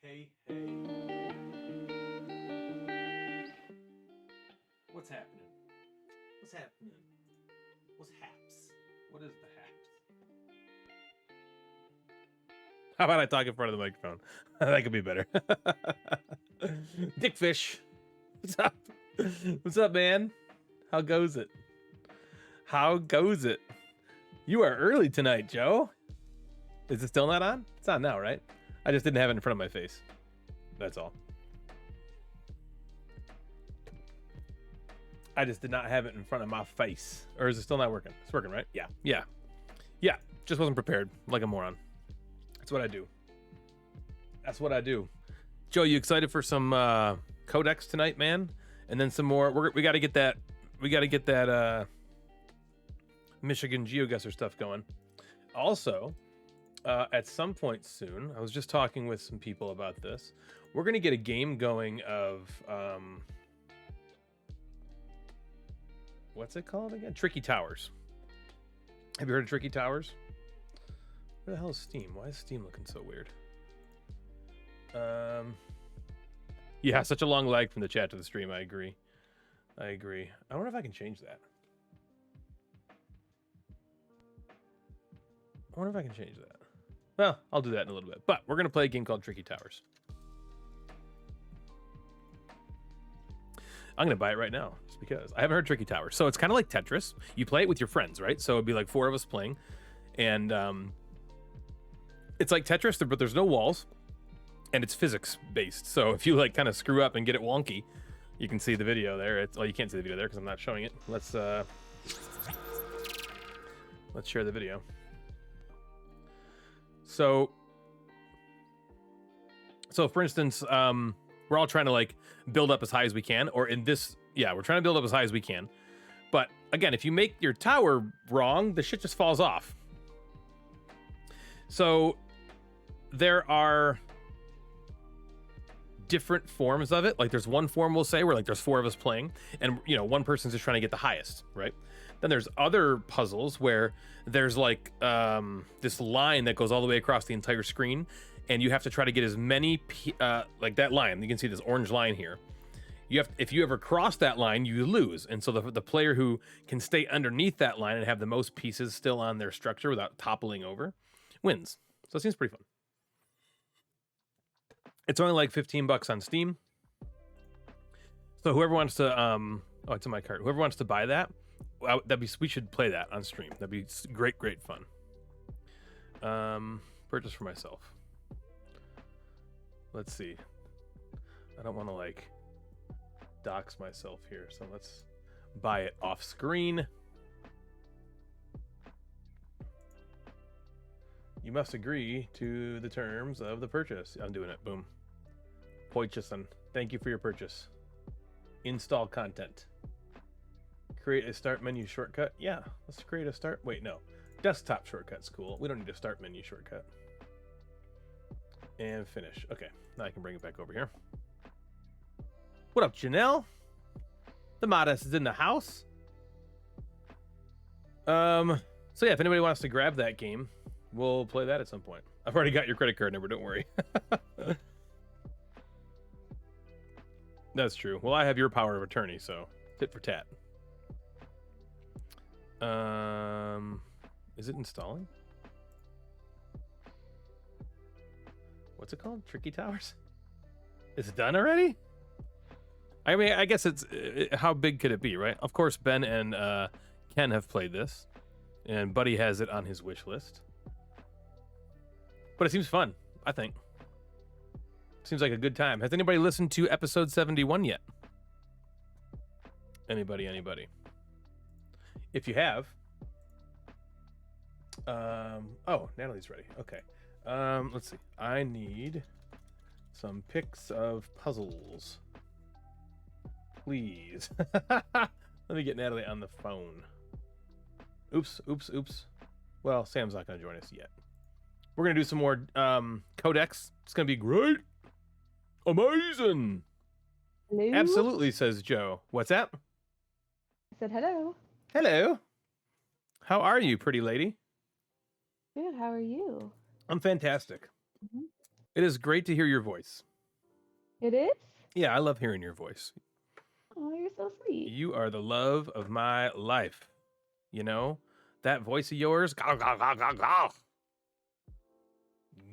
Hey. What's happening? What's happening? What's haps? What is the haps? How about I talk in front of the microphone? That could be better. Dickfish. What's up? What's up, man? How goes it? How goes it? You are early tonight, Joe. Is it still not on? It's on now, right? I just didn't have it in front of my face. That's all. I just did not have it in front of my face. Or is it still not working? It's working, right? Yeah. Just wasn't prepared like a moron. That's what I do. Joe, you excited for some Codex tonight, man? And then some more. We got to get that. Michigan GeoGuessr stuff going. Also, at some point soon, I was just talking with some people about this. We're gonna get a game going of what's it called again? Tricky Towers. Have you heard of Tricky Towers? Where the hell is Steam? Why is Steam looking so weird? Yeah, such a long lag from the chat to the stream. I agree. I wonder if I can change that. Well, I'll do that in a little bit. But we're going to play a game called Tricky Towers. I'm going to buy it right now just because I haven't heard Tricky Towers. So it's kind of like Tetris. You play it with your friends, right? So it'd be like 4 of us playing. And it's like Tetris, but there's no walls. And it's physics based. So if you like kind of screw up and get it wonky, you can see the video there. Well, you can't see the video there because I'm not showing it. Let's share the video. So for instance, we're all trying to like build up as high as we can, or in this, we're trying to build up as high as we can. But again, if you make your tower wrong, the shit just falls off. So there are different forms of it. Like there's one form, we'll say, where like there's 4 of us playing, and one person's just trying to get the highest, right? Then there's other puzzles where there's like this line that goes all the way across the entire screen, and you have to try to get as many like that line. You can see this orange line here. If you ever cross that line, you lose, and so the player who can stay underneath that line and have the most pieces still on their structure without toppling over wins. So it seems pretty fun. It's only like $15 on Steam. So whoever wants to oh, it's in my cart. Whoever wants to buy that, we should play that on stream. That'd be great fun. Purchase for myself. Let's see. I don't want to like dox myself here, so let's buy it off screen. You must agree to the terms of the purchase. I'm doing it. Boom. Poitchison. Thank you for your purchase. Install content. Create a start menu shortcut. Yeah, let's create a start. Wait, no. Desktop shortcut's cool. We don't need a start menu shortcut. And finish. Okay, now I can bring it back over here. What up, Janelle? The modest is in the house. So yeah, if anybody wants to grab that game, we'll play that at some point. I've already got your credit card number, don't worry. That's true. Well, I have your power of attorney, so tit for tat. Is it installing? What's it called? Tricky Towers? Is it done already? I mean, I guess how big could it be, right? Of course, Ben and Ken have played this, and Buddy has it on his wish list. But it seems fun, I think. Seems like a good time. Has anybody listened to episode 71 yet? Anybody? If you have... oh, Natalie's ready. Okay. Let's see. I need some pics of puzzles. Please. Let me get Natalie on the phone. Oops. Well, Sam's not going to join us yet. We're going to do some more Codex. It's going to be great. Amazing. Hello? Absolutely, says Joe. What's that? I said hello. Hello. How are you, pretty lady? Good, how are you? I'm fantastic. Mm-hmm. It is great to hear your voice. It is? Yeah, I love hearing your voice. Oh, you're so sweet. You are the love of my life. You know, that voice of yours. Gaw, gaw, gaw, gaw, gaw.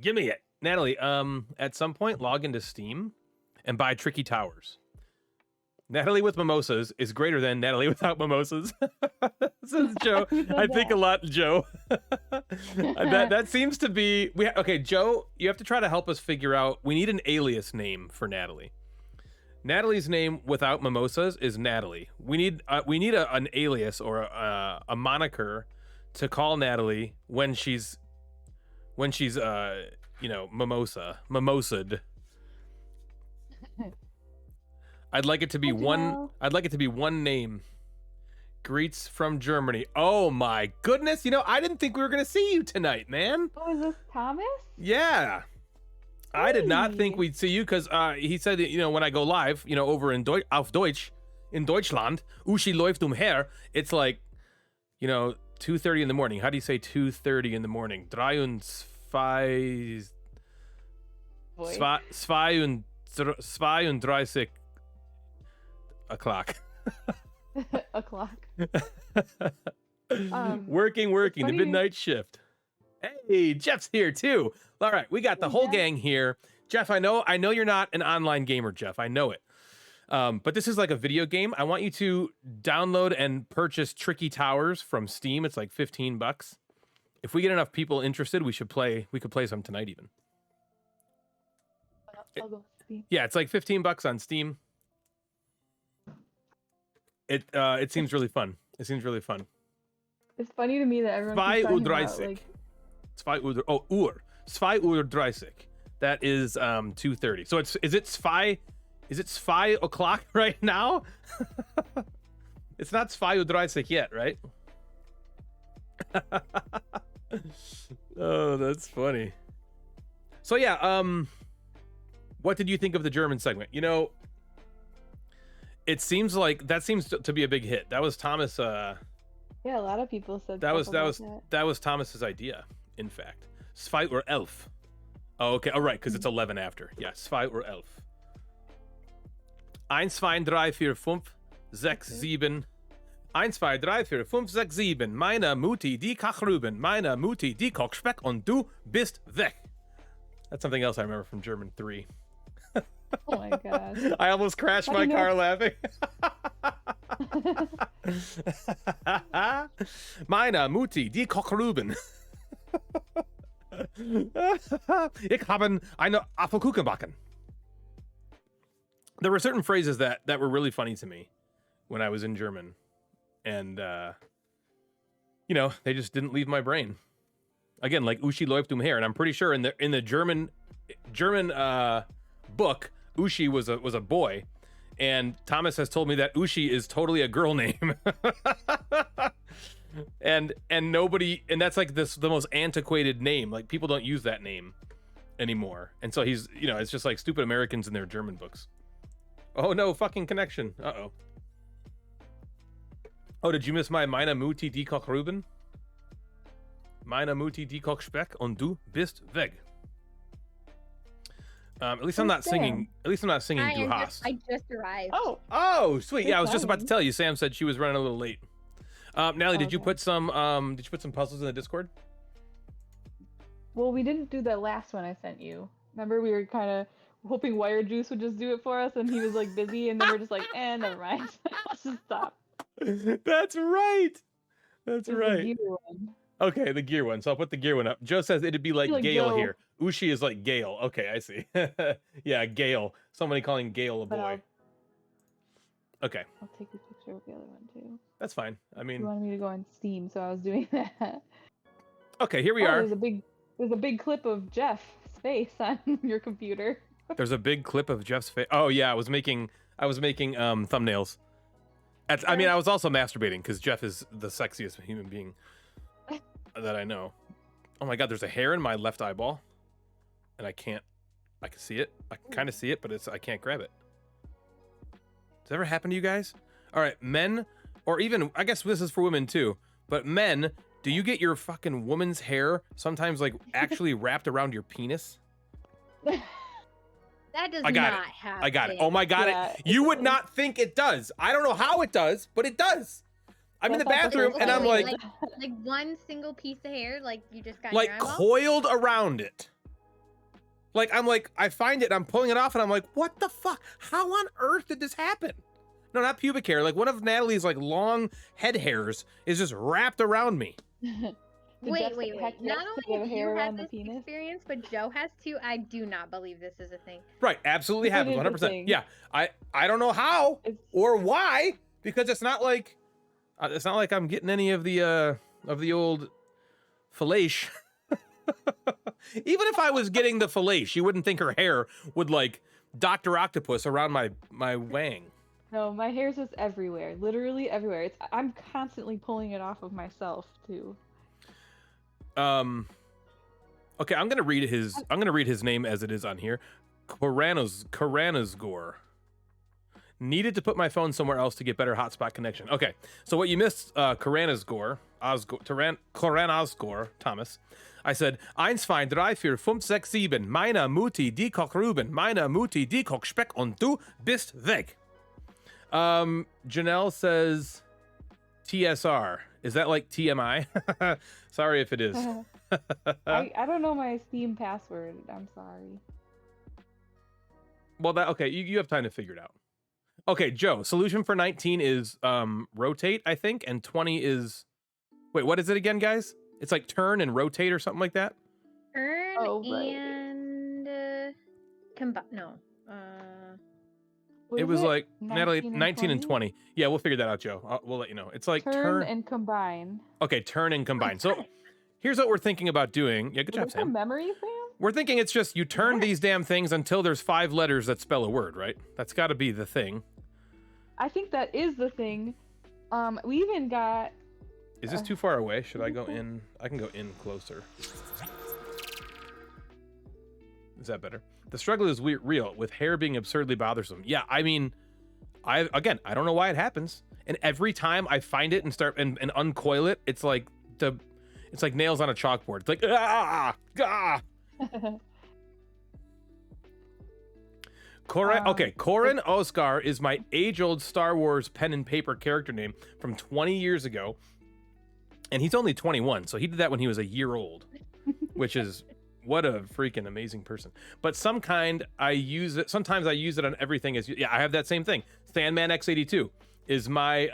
Give me it. Natalie, at some point, log into Steam and buy Tricky Towers. Natalie with mimosas is greater than Natalie without mimosas. Says Joe. I think a lot, Joe. that seems to be okay, Joe, you have to try to help us figure out. We need an alias name for Natalie. Natalie's name without mimosas is Natalie. We need an alias or a moniker to call Natalie when she's mimosa'd. I'd like it to be I'd like it to be one name. Greets from Germany. Oh my goodness! I didn't think we were gonna see you tonight, man. Oh, is this Thomas? Yeah. I did not think we'd see you because he said that, when I go live, over in auf Deutsch, in Deutschland, Uschi läuft umher, it's like, 2:30 in the morning. How do you say 2:30 in the morning? 32 o'clock. O'clock. Working the midnight shift. Hey, Jeff's here too. All right, we got the whole gang here. Jeff, I know you're not an online gamer, Jeff. I know it. But this is like a video game. I want you to download and purchase Tricky Towers from Steam. It's like $15. If we get enough people interested, we could play some tonight even. I'll go see. Yeah, it's like $15 on Steam. It seems really fun. It seems really fun. It's funny to me that everyone keeps talking about, like... 2:30. That is 2:30. So is it 5 o'clock right now? It's not 2:30 yet, right? Oh, that's funny. So yeah, what did you think of the German segment? It seems like that seems to be a big hit. That was Thomas. Yeah, a lot of people said that was Thomas's idea. In fact, 2 or 11. Oh, okay. All right, because it's 11 after. Yeah, 2 or 11. 1, 2, 3, 4, 5, 6, 7. 1, 2, 3, 4, 5, 6, 7. Meine Mutti, die Kachrüben. Meine Mutti, die Kochspeck. Und du bist weg. That's something else I remember from German 3. Oh my god. I almost crashed my car laughing. Meine Mutti, die Kochruben. Ich habe eine Apfelkuchen backen. There were certain phrases that were really funny to me when I was in German. And, they just didn't leave my brain. Again, like Uschi läuft umher. And I'm pretty sure in the German book, Uschi was a boy, and Thomas has told me that Uschi is totally a girl name. and that's like the most antiquated name. Like, people don't use that name anymore. And so he's, it's just like stupid Americans in their German books. Oh no, fucking connection. Uh-oh. Oh, did you miss my Meine Mutti die Kochruben? Meine Mutti die Kochspeck und du bist weg. At least I'm not singing. At least I'm not singing Du hast. I just arrived. Oh, sweet. Yeah, I was just about to tell you. Sam said she was running a little late. Natalie, did you put some puzzles in the Discord? Well, we didn't do the last one I sent you. Remember, we were kind of hoping Wire Juice would just do it for us, and he was like busy, and then we're just like, never mind. Let's just stop. That's right. That's right. The gear one. Okay, the gear one. So I'll put the gear one up. Joe says it'd be like Gale here. Uschi is like Gale. Okay, I see. Yeah, Gale. Somebody calling Gale a boy. Okay. I'll take a picture of the other one too. That's fine. I mean, you wanted me to go on Steam, so I was doing that. Okay, here we are. There's a big clip of Jeff's face on your computer. There's a big clip of Jeff's face. Oh yeah, I was making thumbnails. I mean, I was also masturbating because Jeff is the sexiest human being that I know. Oh my god, there's a hair in my left eyeball, and I can see it. I can kind of see it, but I can't grab it. Does that ever happen to you guys? All right, men, or even, I guess this is for women too, but men, do you get your fucking woman's hair sometimes like actually wrapped around your penis? That does I got not it. happen. I got it. Oh my god, Yeah, you it would does. not think it does. I don't know how it does, but it does. I'm in the That's not the bathroom first and I'm time. like one single piece of hair, like you just got in like your eyeball? coiled around it. Like I find it and I'm pulling it off and I'm like, what the fuck? How on earth did this happen? No, not pubic hair. Like one of Natalie's like long head hairs is just wrapped around me. Wait. Heck, Not yes, to only get have hair you around had the this penis. experience, but Joe has too. I do not believe this is a thing. Right, absolutely It happens, is a 100%. thing. Yeah, I don't know how It's or why because it's not like I'm getting any of the old fellation. Even if I was getting the fellation, you wouldn't think her hair would like Dr. Octopus around my wang. no, my hair's just everywhere, literally everywhere. I'm constantly pulling it off of myself too. Okay, I'm gonna read his name as it is on here. Koranasgore. Needed to put my phone somewhere else to get better hotspot connection. Okay, so what you missed, Koranasgore, Thomas. I said, eins, zwei, drei, vier, fünf, sechs, sieben. Meine Mutti, die Koch Ruben. Meine Mutti, die Koch Speck und du bist weg. Janelle says TSR. Is that like TMI? Sorry if it is. I don't know my Steam password. I'm sorry. Well, okay, you have time to figure it out. Okay, Joe, solution for 19 is rotate, I think, and 20 is... Wait, what is it again, guys? It's like turn and rotate or something like that? Turn Oh, right. and no. What It is was like, Natalie, 19 19 and 20. Yeah, we'll figure that out, Joe. We'll let you know. It's like Turn and combine. Okay, turn and combine. So here's what we're thinking about doing. Yeah, good job, Was that Sam. memory, Sam? We're thinking it's just you turn Yeah. these damn things until there's 5 letters that spell a word, right? That's got to be the thing. I think that is the thing. We even got. Is this too far away? Should I go in? I can go in closer. Is that better? The struggle is real, with hair being absurdly bothersome. Yeah, I mean, I don't know why it happens. And every time I find it and start and uncoil it, it's like nails on a chalkboard. It's like ah. Corin Oscar is my age-old Star Wars pen and paper character name from 20 years ago. And he's only 21, so he did that when he was a year old, which is what a freaking amazing person. But sometimes I use it on everything. I have that same thing. Sandman X82 is my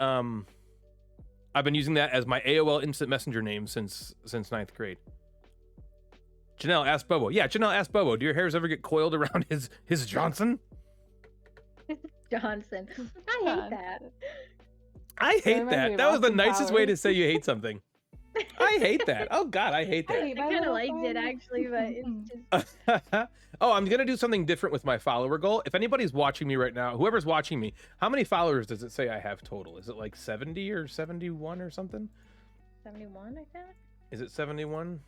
I've been using that as my AOL Instant Messenger name since 9th grade. Janelle, ask Bobo. Yeah, Janelle, ask Bobo. Do your hairs ever get coiled around his Johnson? Johnson. I hate that. I hate reminds me that. of That was the Austin nicest way to Powers. say you hate something. I hate that. Oh God, I hate I that. hate I my kind of little liked it friend. actually, but it's just Oh, I'm gonna do something different with my follower goal. If anybody's watching me right now, whoever's watching me, how many followers does it say I have total? Is it like 70 or 71 or something? 71, I think. Is it 71?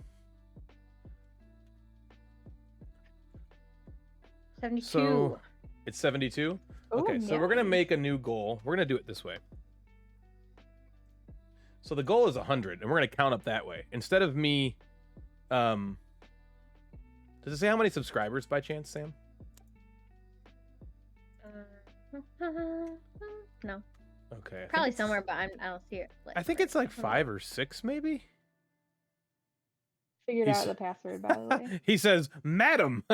72. So it's 72. Ooh, Okay, so we're gonna nice. make a new goal. We're gonna do it this way. So the goal is 100, and we're gonna count up that way. Instead of me, does it say how many subscribers by chance, Sam? No, Okay. I think probably it's- somewhere, but I don't see it. I think it's like 5 or 6, maybe. Figured He's- out the password, by the way. He says, "Madam."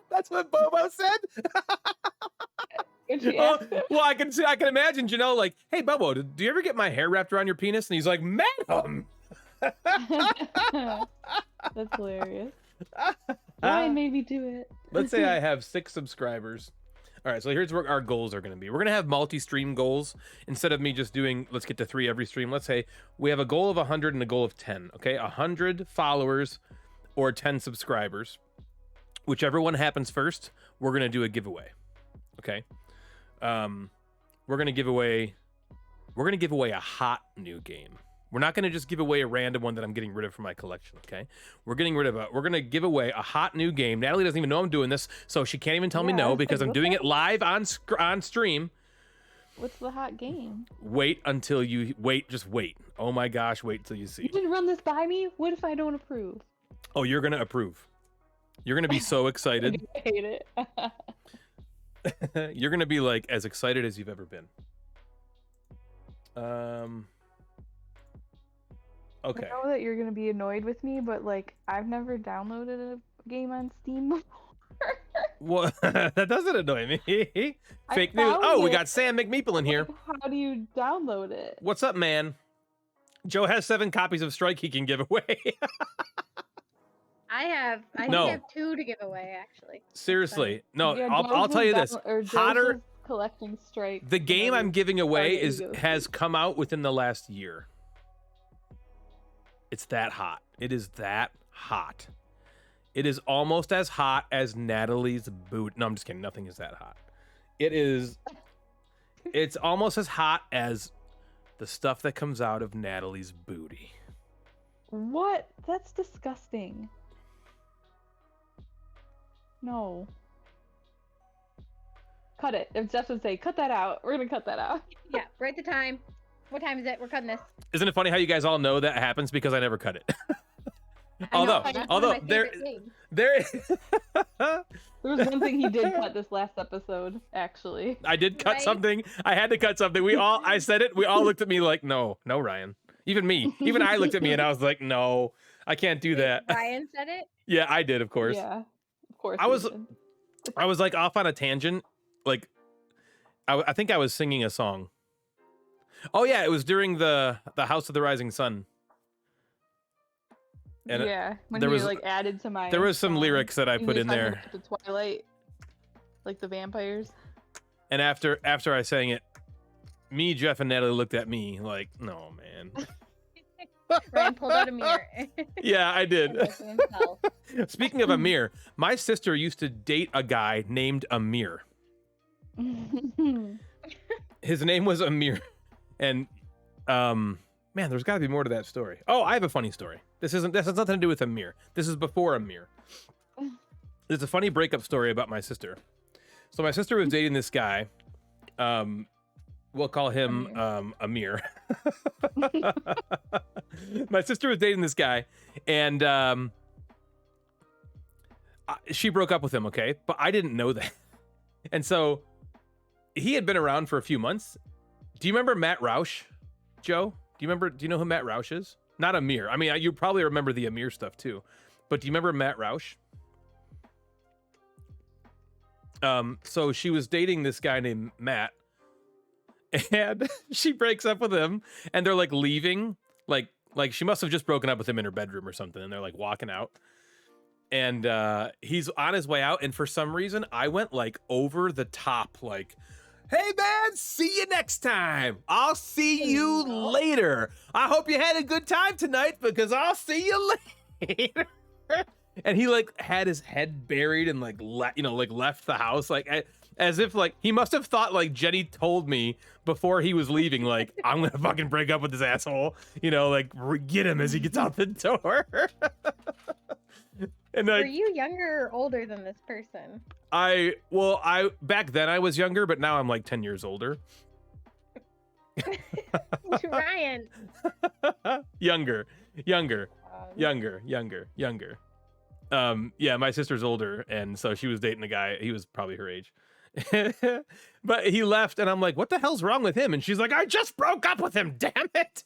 That's what Bobo said. Good you Oh, asked him. well, I can imagine Janelle like, "Hey, Bobo, do you ever get my hair wrapped around your penis?" And he's like, "Madam." That's hilarious. Ryan made me do it. Let's say I have 6 subscribers. All right, so here's what our goals are going to be. We're going to have multi-stream goals instead of me just doing, let's get to 3 every stream. Let's say we have a goal of 100 and a goal of 10, okay? 100 followers or 10 subscribers. Whichever one happens first, we're going to do a giveaway, okay? We're going to give away a hot new game. We're not going to just give away a random one that I'm getting rid of from my collection, okay? We're going to give away a hot new game. Natalie doesn't even know I'm doing this, so she can't even tell me Yeah, I no was because like, I'm what doing the- it live on stream. What's the hot game? Wait until you wait. Just wait. Oh my gosh, wait till you You see. didn't run this by me? What if I don't approve? Oh, you're gonna approve. You're gonna be so excited. I hate it. You're gonna be like as excited as you've ever been. Okay. I know that you're gonna be annoyed with me, but like I've never downloaded a game on Steam before. Well, that doesn't annoy me. I Fake news. found Oh, we it. got Sam McMeeple in here. Like, how do you download it? What's up, man? Joe has 7 copies of Strike he can give away. I think No. I have 2 to give away actually. Seriously, no. Yeah, I'll Joe's tell you was this: Joe's hotter. was collecting strikes. The game I'm giving away started has come out within the last year. It's that hot. It is that hot. It is almost as hot as Natalie's boot. No, I'm just kidding. Nothing is that hot. It is. It's almost as hot as the stuff that comes out of Natalie's booty. What? That's disgusting. No. Cut it. If Jeff would say, cut that out, we're gonna cut that out. Yeah, write the time. What time is it? We're cutting this. Isn't it funny how you guys all know that happens because I never cut it? I know, although, that's one of although my favorite things. there. There was one thing he did cut this last episode, actually. I did cut Right? something. I had to cut something. I said it. We all looked at me like, no, Ryan. Even me. Even I looked at me and I was like, no, I can't do that. Ryan said it. Yeah, I did, of course. Yeah, of course. I he was- did. I was like off on a tangent. Like, I think I was singing a song. Oh yeah, it was during the House of the Rising Sun. And yeah, when there you was- like added to my. there was some song, lyrics that I you put were in talking there. about The Twilight, like the vampires. And after I sang it, me, Jeff, and Natalie looked at me like, no, man. Ryan pulled out a mirror. Yeah, I did. Looked at himself. Speaking of Amir, my sister used to date a guy named Amir. His name was Amir. And man, there's got to be more to that story. Oh, I have a funny story. This has nothing to do with Amir. This is before Amir. There's a funny breakup story about my sister. So my sister was dating this guy. We'll call him Amir. My sister was dating this guy, and she broke up with him, okay? But I didn't know that. And so he had been around for a few months. Do you remember Matt Roush, Joe? Do you know who Matt Roush is? Not Amir. I mean, you probably remember the Amir stuff too. But do you remember Matt Roush? So she was dating this guy named Matt, and she breaks up with him, and they're like leaving, like she must have just broken up with him in her bedroom or something, and they're like walking out, and he's on his way out, and for some reason I went like over the top, like, hey man, see you next time. I'll see you later. I hope you had a good time tonight because I'll see you later. And he like had his head buried and like left the house, like as if like he must have thought like Jenny told me before he was leaving, like, I'm gonna fucking break up with this asshole, like get him as he gets out the door. And Were like, you younger or older than this person? I back then I was younger, but now I'm like 10 years older. Ryan. Younger. Yeah, my sister's older, and so she was dating a guy. He was probably her age. But he left, and I'm like, what the hell's wrong with him? And she's like, I just broke up with him, damn it.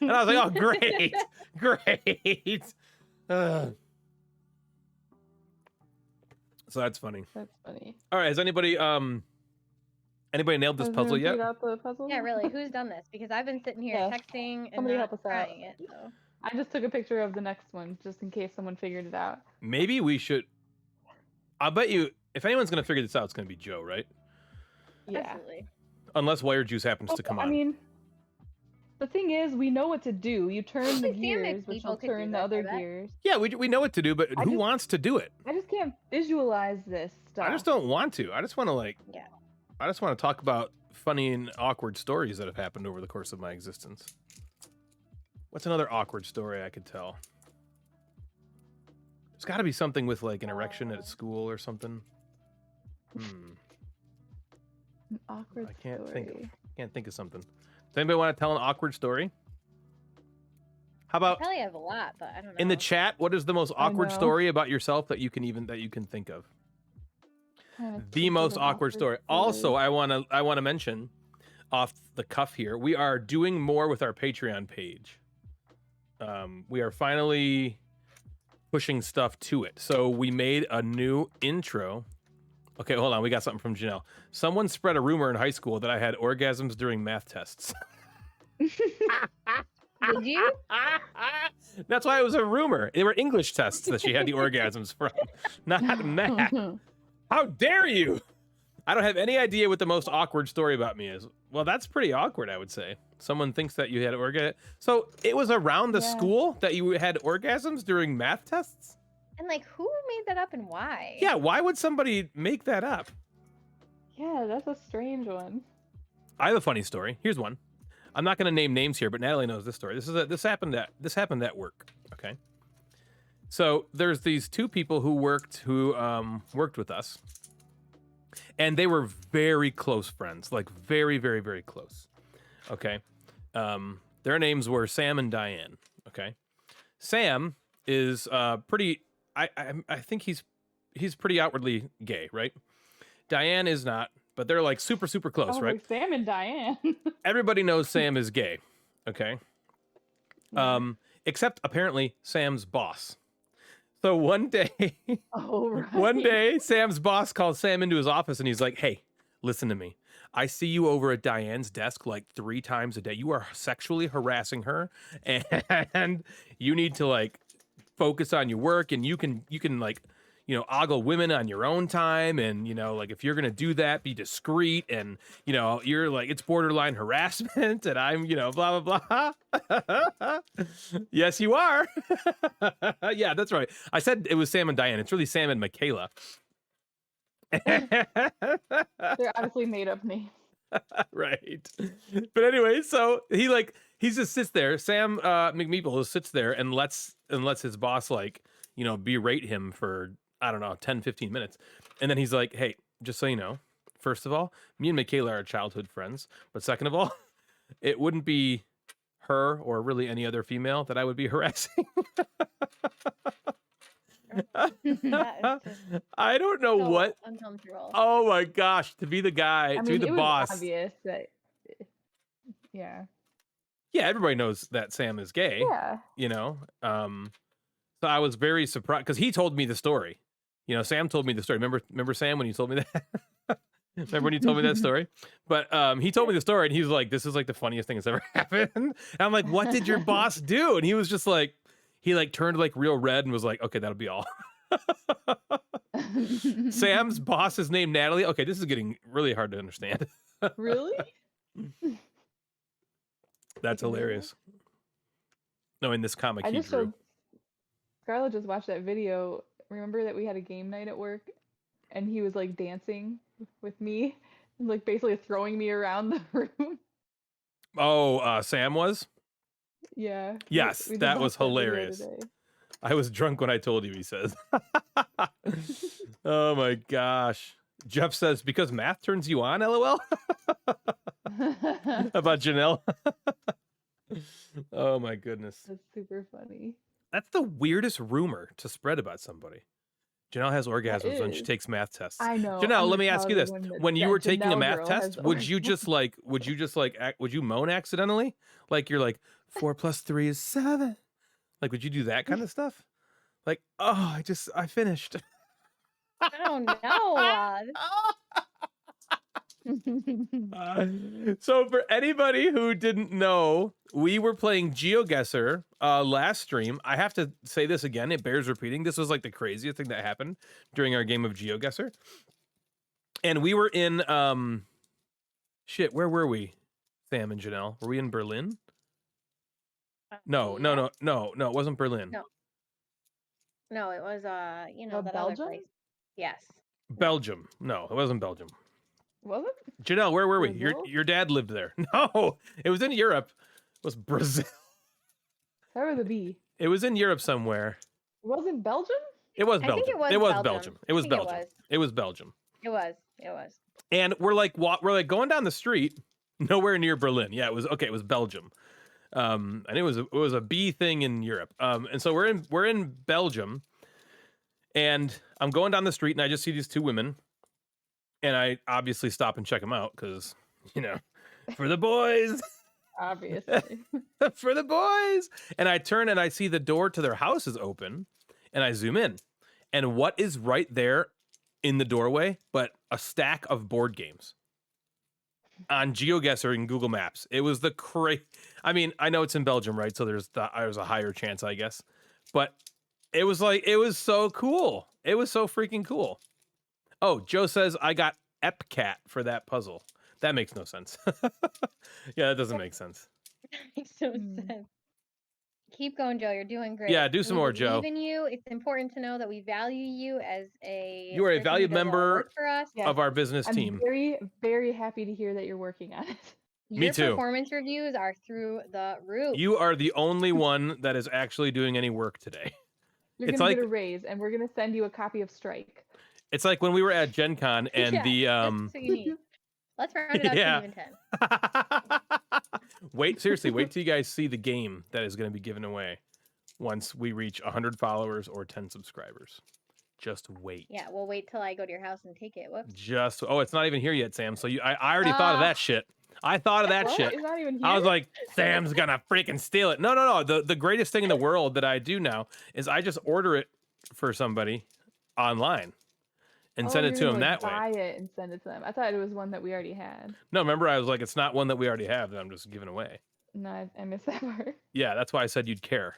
And I was like, oh, great. So that's funny. That's funny. All right, has anybody nailed this Has puzzle anyone yet? figured out the puzzle? Yeah, really. Who's done this? Because I've been sitting here Yeah. texting and Somebody not help us out. trying it. So. I just took a picture of the next one just in case someone figured it out. Maybe we should. I'll bet you if anyone's gonna figure this out, it's gonna be Joe, right? Yeah. Absolutely. Unless Wire Juice happens to come on. I mean, the thing is, we know what to do. You turn the Only Sam gears, makes which people will could do turn the that, other I bet. gears. Yeah, we know what to do, but I who just- wants to do it? I just can't visualize this stuff. I just don't want to. I just want to Yeah. I just want to talk about funny and awkward stories that have happened over the course of my existence. What's another awkward story I could tell? There's got to be something with like an erection at school or something. An awkward I can't story. think of something. Does anybody want to tell an awkward story? How I about probably have a lot, but I don't know. in the chat? What is the most I awkward know. story about yourself that you can think of? Trying to The think of most an awkward story. Also, I wanna mention off the cuff here, we are doing more with our Patreon page. We are finally pushing stuff to it. So we made a new intro. Okay, hold on. We got something from Janelle. Someone spread a rumor in high school that I had orgasms during math tests. Did you? That's why it was a rumor. They were English tests that she had the orgasms from, not math. How dare you? I don't have any idea what the most awkward story about me is. Well, that's pretty awkward, I would say. Someone thinks that you had orgasms. So it was around the Yeah. school that you had orgasms during math tests? And like, who made that up and why? Yeah, why would somebody make that up? Yeah, that's a strange one. I have a funny story. Here's one. I'm not going to name names here, but Natalie knows this story. This happened at work. Okay. So there's these two people who worked with us, and they were very close friends, like very, very, very close. Okay. Their names were Sam and Diane. Okay. Sam is pretty. I think he's pretty outwardly gay, right? Diane is not, but they're like super, super close, right? Like Sam and Diane. Everybody knows Sam is gay. Okay. Except apparently Sam's boss. So one day, Oh, right. one day, Sam's boss calls Sam into his office and he's like, "Hey, listen to me. I see you over at Diane's desk like 3 times a day. You are sexually harassing her, and you need to like focus on your work. And you can like, you know, ogle women on your own time. And you know, like if you're gonna do that, be discreet. And you know, you're like it's borderline harassment. And I'm, you know, blah blah blah." Yes, you are. Yeah, that's right. I said it was Sam and Diane. It's really Sam and Michaela. They're obviously made up names. Right. But anyway, so he just sits there. Sam McMeeple sits there and lets his boss like, you know, berate him for, I don't know, 10, 15 minutes. And then he's like, "Hey, just so you know, first of all, me and Michaela are childhood friends. But second of all, it wouldn't be her or really any other female that I would be harassing." That is just I don't know so what. uncomfortable. Oh my gosh, to be the guy, I to mean, be the it was boss. obvious that. Yeah. Yeah, everybody knows that Sam is gay. Yeah. You know, so I was very surprised because he told me the story. You know, Sam told me the story. Remember Sam when you told me that? Remember when you told me that story? But he told me the story and he was like, "This is like the funniest thing that's ever happened." And I'm like, "What did your boss do?" And he was just like, he like turned like real red and was like, "Okay, that'll be all." Sam's boss is named Natalie. Okay, this is getting really hard to understand. Really? That's Yeah. hilarious. No, in this comic I he just drew. showed Scarlett just watched that video. Remember that we had a game night at work and he was like dancing with me and like basically throwing me around the room. Oh, Sam was? Yeah. Yes, just that was watched video hilarious. today. I was drunk when I told you, he says. Oh my gosh. Jeff says, "Because math turns you on, LOL." About Janelle. Oh my goodness. That's super funny. That's the weirdest rumor to spread about somebody. Janelle has orgasms when she is. takes math tests. I know. Janelle, I'm let me the ask you this. one that- When you that were taking a Janelle math girl test, has would you just would you moan accidentally? Like you're like, 4 + 3 is 7. Like, would you do that kind of stuff? Like, "Oh, I finished." I don't know. So for anybody who didn't know, we were playing GeoGuessr last stream. I have to say this again, it bears repeating. This was like the craziest thing that happened during our game of GeoGuessr. And we were in shit, where were we? Sam and Janelle. Were we in Berlin? No, it wasn't Berlin. No. No, it was you know, that Belgium? other place. Yes. Belgium. No, it wasn't Belgium. Was it? Janelle, where were we? Brazil? Your dad lived there. No, it was in Europe. It was Brazil. Start with a B. It was in Europe somewhere. Was it Belgium? It was I Belgium. think it was It was Belgium. Belgium. It I was think it Belgium. was. It was Belgium. It was. It was. And we're like going down the street, nowhere near Berlin. Yeah, it was okay. It was Belgium. And it was a B thing in Europe. And so we're in Belgium, and I'm going down the street, and I just see these two women, and I obviously stop and check them out because for the boys. Obviously. For the boys. And I turn and I see the door to their house is open, and I zoom in. And what is right there in the doorway but a stack of board games on GeoGuessr and Google Maps? It was the I mean, I know it's in Belgium, right? So there's a higher chance, I guess. But it was so cool. It was so freaking cool. Oh, Joe says I got Epcat for that puzzle. That makes no sense. Yeah, that doesn't make sense. That makes no Hmm. sense. Keep going, Joe. You're doing great. Yeah, do some more, Joe. We believe in you. It's important to know that we value you as You are a person who valued does all the member work for us. Yes, of our business I'm team. very, very happy to hear that you're working on it. Me Your too. performance reviews are through the roof. You are the only one that is actually doing any work today. You're It's gonna like get a raise, and we're gonna send you a copy of Strike. it's like when we were at Gen Con and Yeah, the That's what you need. Let's round it out to Yeah. an even 10. Seriously, wait till you guys see the game that is going to be given away once we reach 100 followers or 10 subscribers. Just wait. Yeah, we'll wait till I go to your house and take it. Whoops. Oh, it's not even here yet, Sam. So I already thought of that shit. I thought of that What? shit. It's not even here. I was like, Sam's gonna freaking steal it. No. The greatest thing in the world that I do now is I just order it for somebody online and send it to them that way. Buy it and send it to them. I thought it was one that we already had. No, remember I was like, it's not one that we already have that I'm just giving away. No, I missed that part. Yeah, that's why I said you'd care.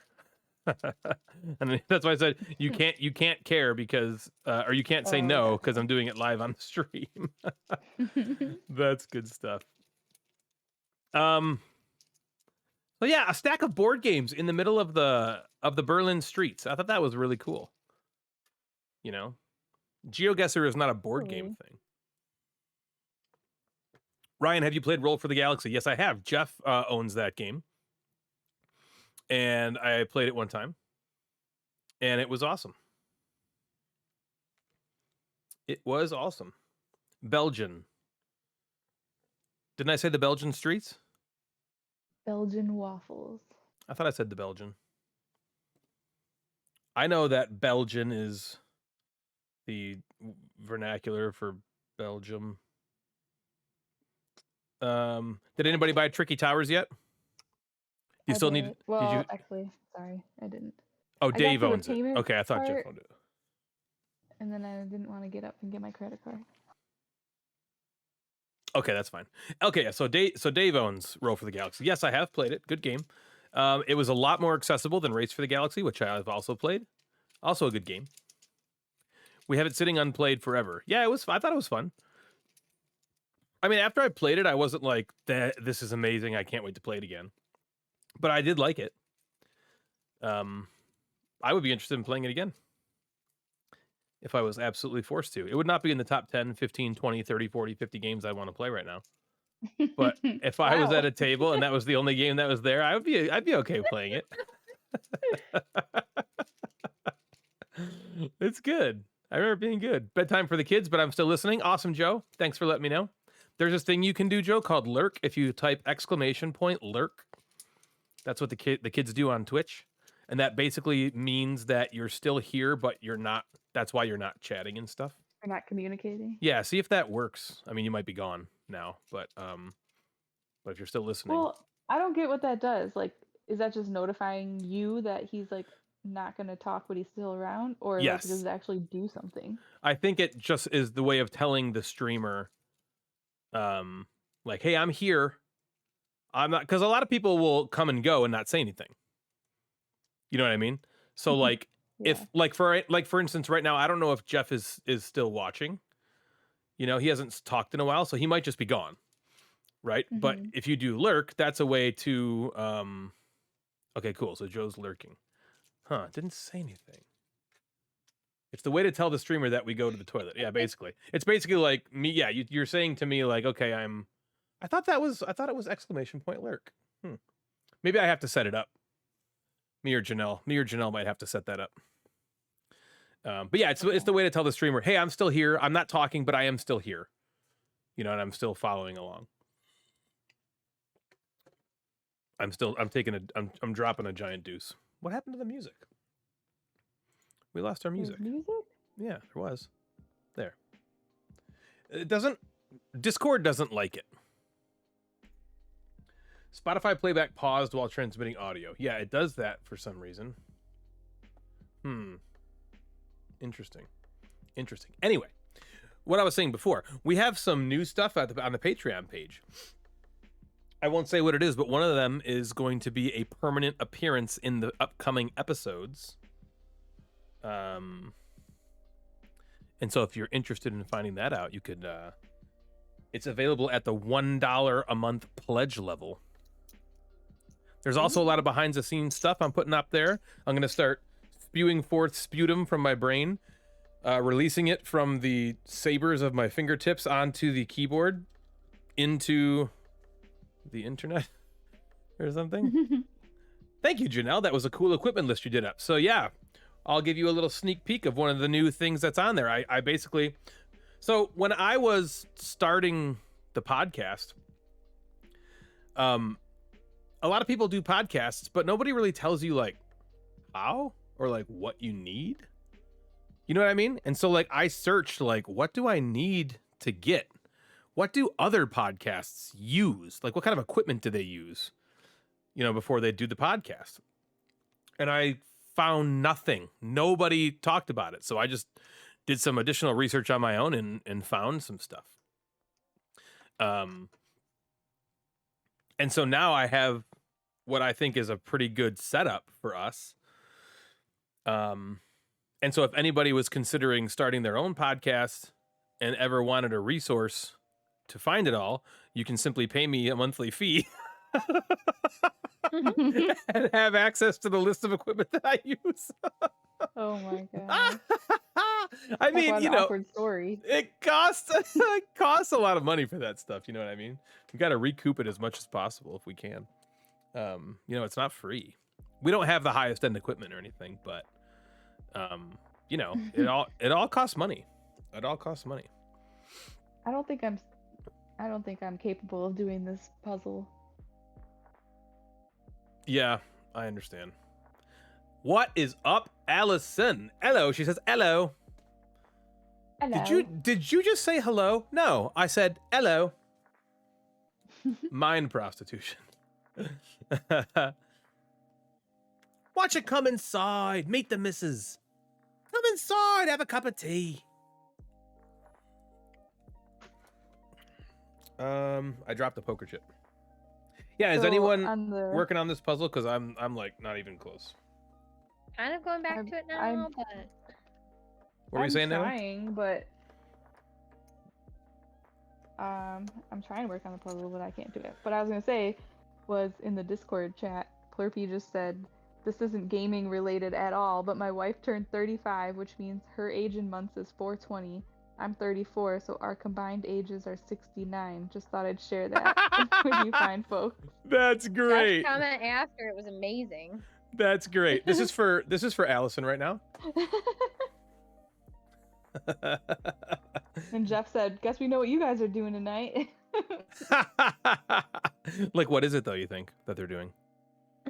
And that's why I said you can't care because or you can't say no because I'm doing it live on the stream. That's good stuff. So yeah, a stack of board games in the middle of the Berlin streets. I thought that was really cool. GeoGuessr is not a board game thing. Ryan, have you played Roll for the Galaxy? Yes, I have. Jeff owns that game. And I played it one time. And it was awesome. It was awesome. Belgian. Didn't I say the Belgian streets? Belgian waffles. I thought I said the Belgian. I know that Belgian is the vernacular for Belgium. Did anybody buy Tricky Towers yet? You still need. Well, did you? actually, sorry, I didn't. Oh, got Dave to the owns it. payment Okay, I thought Jeff part. owned it. And then I didn't want to get up and get my credit card. Okay, that's fine. Okay, yeah, so Dave owns Roll for the Galaxy. Yes, I have played it. Good game. It was a lot more accessible than Race for the Galaxy, which I have also played. Also a good game. We have it sitting unplayed forever. Yeah, I thought it was fun. I mean, after I played it, I wasn't like, this is amazing. I can't wait to play it again. But I did like it. I would be interested in playing it again. If I was absolutely forced to. It would not be in the top 10, 15, 20, 30, 40, 50 games I want to play right now. But if I was at a table and that was the only game that was there, I'd be okay playing it. It's good. I remember it being good. Bedtime for the kids, but I'm still listening. Awesome, Joe. Thanks for letting me know. There's this thing you can do, Joe, called lurk. If you type !lurk, that's what the kids do on Twitch. And that basically means that you're still here, but you're not. That's why you're not chatting and stuff. We're not communicating. Yeah, see if that works. I mean, you might be gone now, but if you're still listening. Well, I don't get what that does. Like, is that just notifying you that he's like not gonna talk, but he's still around, or Yes. like does it actually do something? I think it just is the way of telling the streamer, like, hey, I'm here. I'm not, because a lot of people will come and go and not say anything. You know what I mean? So like, Yeah. if like for instance, right now, I don't know if Jeff is still watching. He hasn't talked in a while, so he might just be gone. Right? But if you do lurk, that's a way to okay, cool. So Joe's lurking. Huh, didn't say anything. It's the way to tell the streamer that we go to the toilet. Yeah, basically. It's basically like me, yeah, you're saying to me like, okay, I thought it was !lurk. Maybe I have to set it up. Me or Janelle might have to set that up. But yeah, it's the way to tell the streamer, hey, I'm still here. I'm not talking, but I am still here. And I'm still following along. I'm dropping a giant deuce. What happened to the music? We lost our music. There's music? Yeah, there was. There. Discord doesn't like it. Spotify playback paused while transmitting audio. Yeah, it does that for some reason. Interesting. Anyway, what I was saying before, we have some new stuff on the Patreon page. I won't say what it is, but one of them is going to be a permanent appearance in the upcoming episodes. And so if you're interested in finding that out, you could, it's available at the $1 a month pledge level. There's also a lot of behind the scenes stuff I'm putting up there. I'm going to start spewing forth sputum from my brain, releasing it from the sabers of my fingertips onto the keyboard into the internet or something. Thank you, Janelle. That was a cool equipment list you did up. So yeah, I'll give you a little sneak peek of one of the new things that's on there. I basically, so when I was starting the podcast, a lot of people do podcasts, but nobody really tells you like how or like what you need. You know what I mean? And so like I searched like, what do I need to get? What do other podcasts use? Like what kind of equipment do they use, you know, before they do the podcast? And I found nothing. Nobody talked about it. So I just did some additional research on my own and found some stuff. And so now I have what I think is a pretty good setup for us. And so if anybody was considering starting their own podcast and ever wanted a resource to find it all, you can simply pay me a monthly fee and have access to the list of equipment that I use. Oh my god. I mean, What you an know, awkward story. it costs a lot of money for that stuff. You know what I mean? We got to recoup it as much as possible if we can. You know, it's not free. We don't have the highest end equipment or anything, but you know, it all costs money. It all costs money. I don't think I'm capable of doing this puzzle. Yeah, I understand. What is up, Allison? Hello, she says hello. Hello. Did you just say hello? No, I said hello. Mind prostitution. Watch it come inside. Meet the missus. Come inside, have a cup of tea. I dropped the poker chip. Yeah, is So, anyone on the- working on this puzzle? Because I'm like not even close. Kind of going back to it now, but What were you saying, I'm Natalie? trying, but I'm trying to work on the puzzle, but I can't do it. But I was gonna say was in the Discord chat, Plurpy just said this isn't gaming related at all, but my wife turned 35, which means her age in months is 420. I'm 34, so our combined ages are 69. Just thought I'd share that with you fine folks. That's great. Josh comment after it was amazing. That's great. This is for Allison right now. And Jeff said, "Guess we know what you guys are doing tonight." Like, what is it though? You think that they're doing?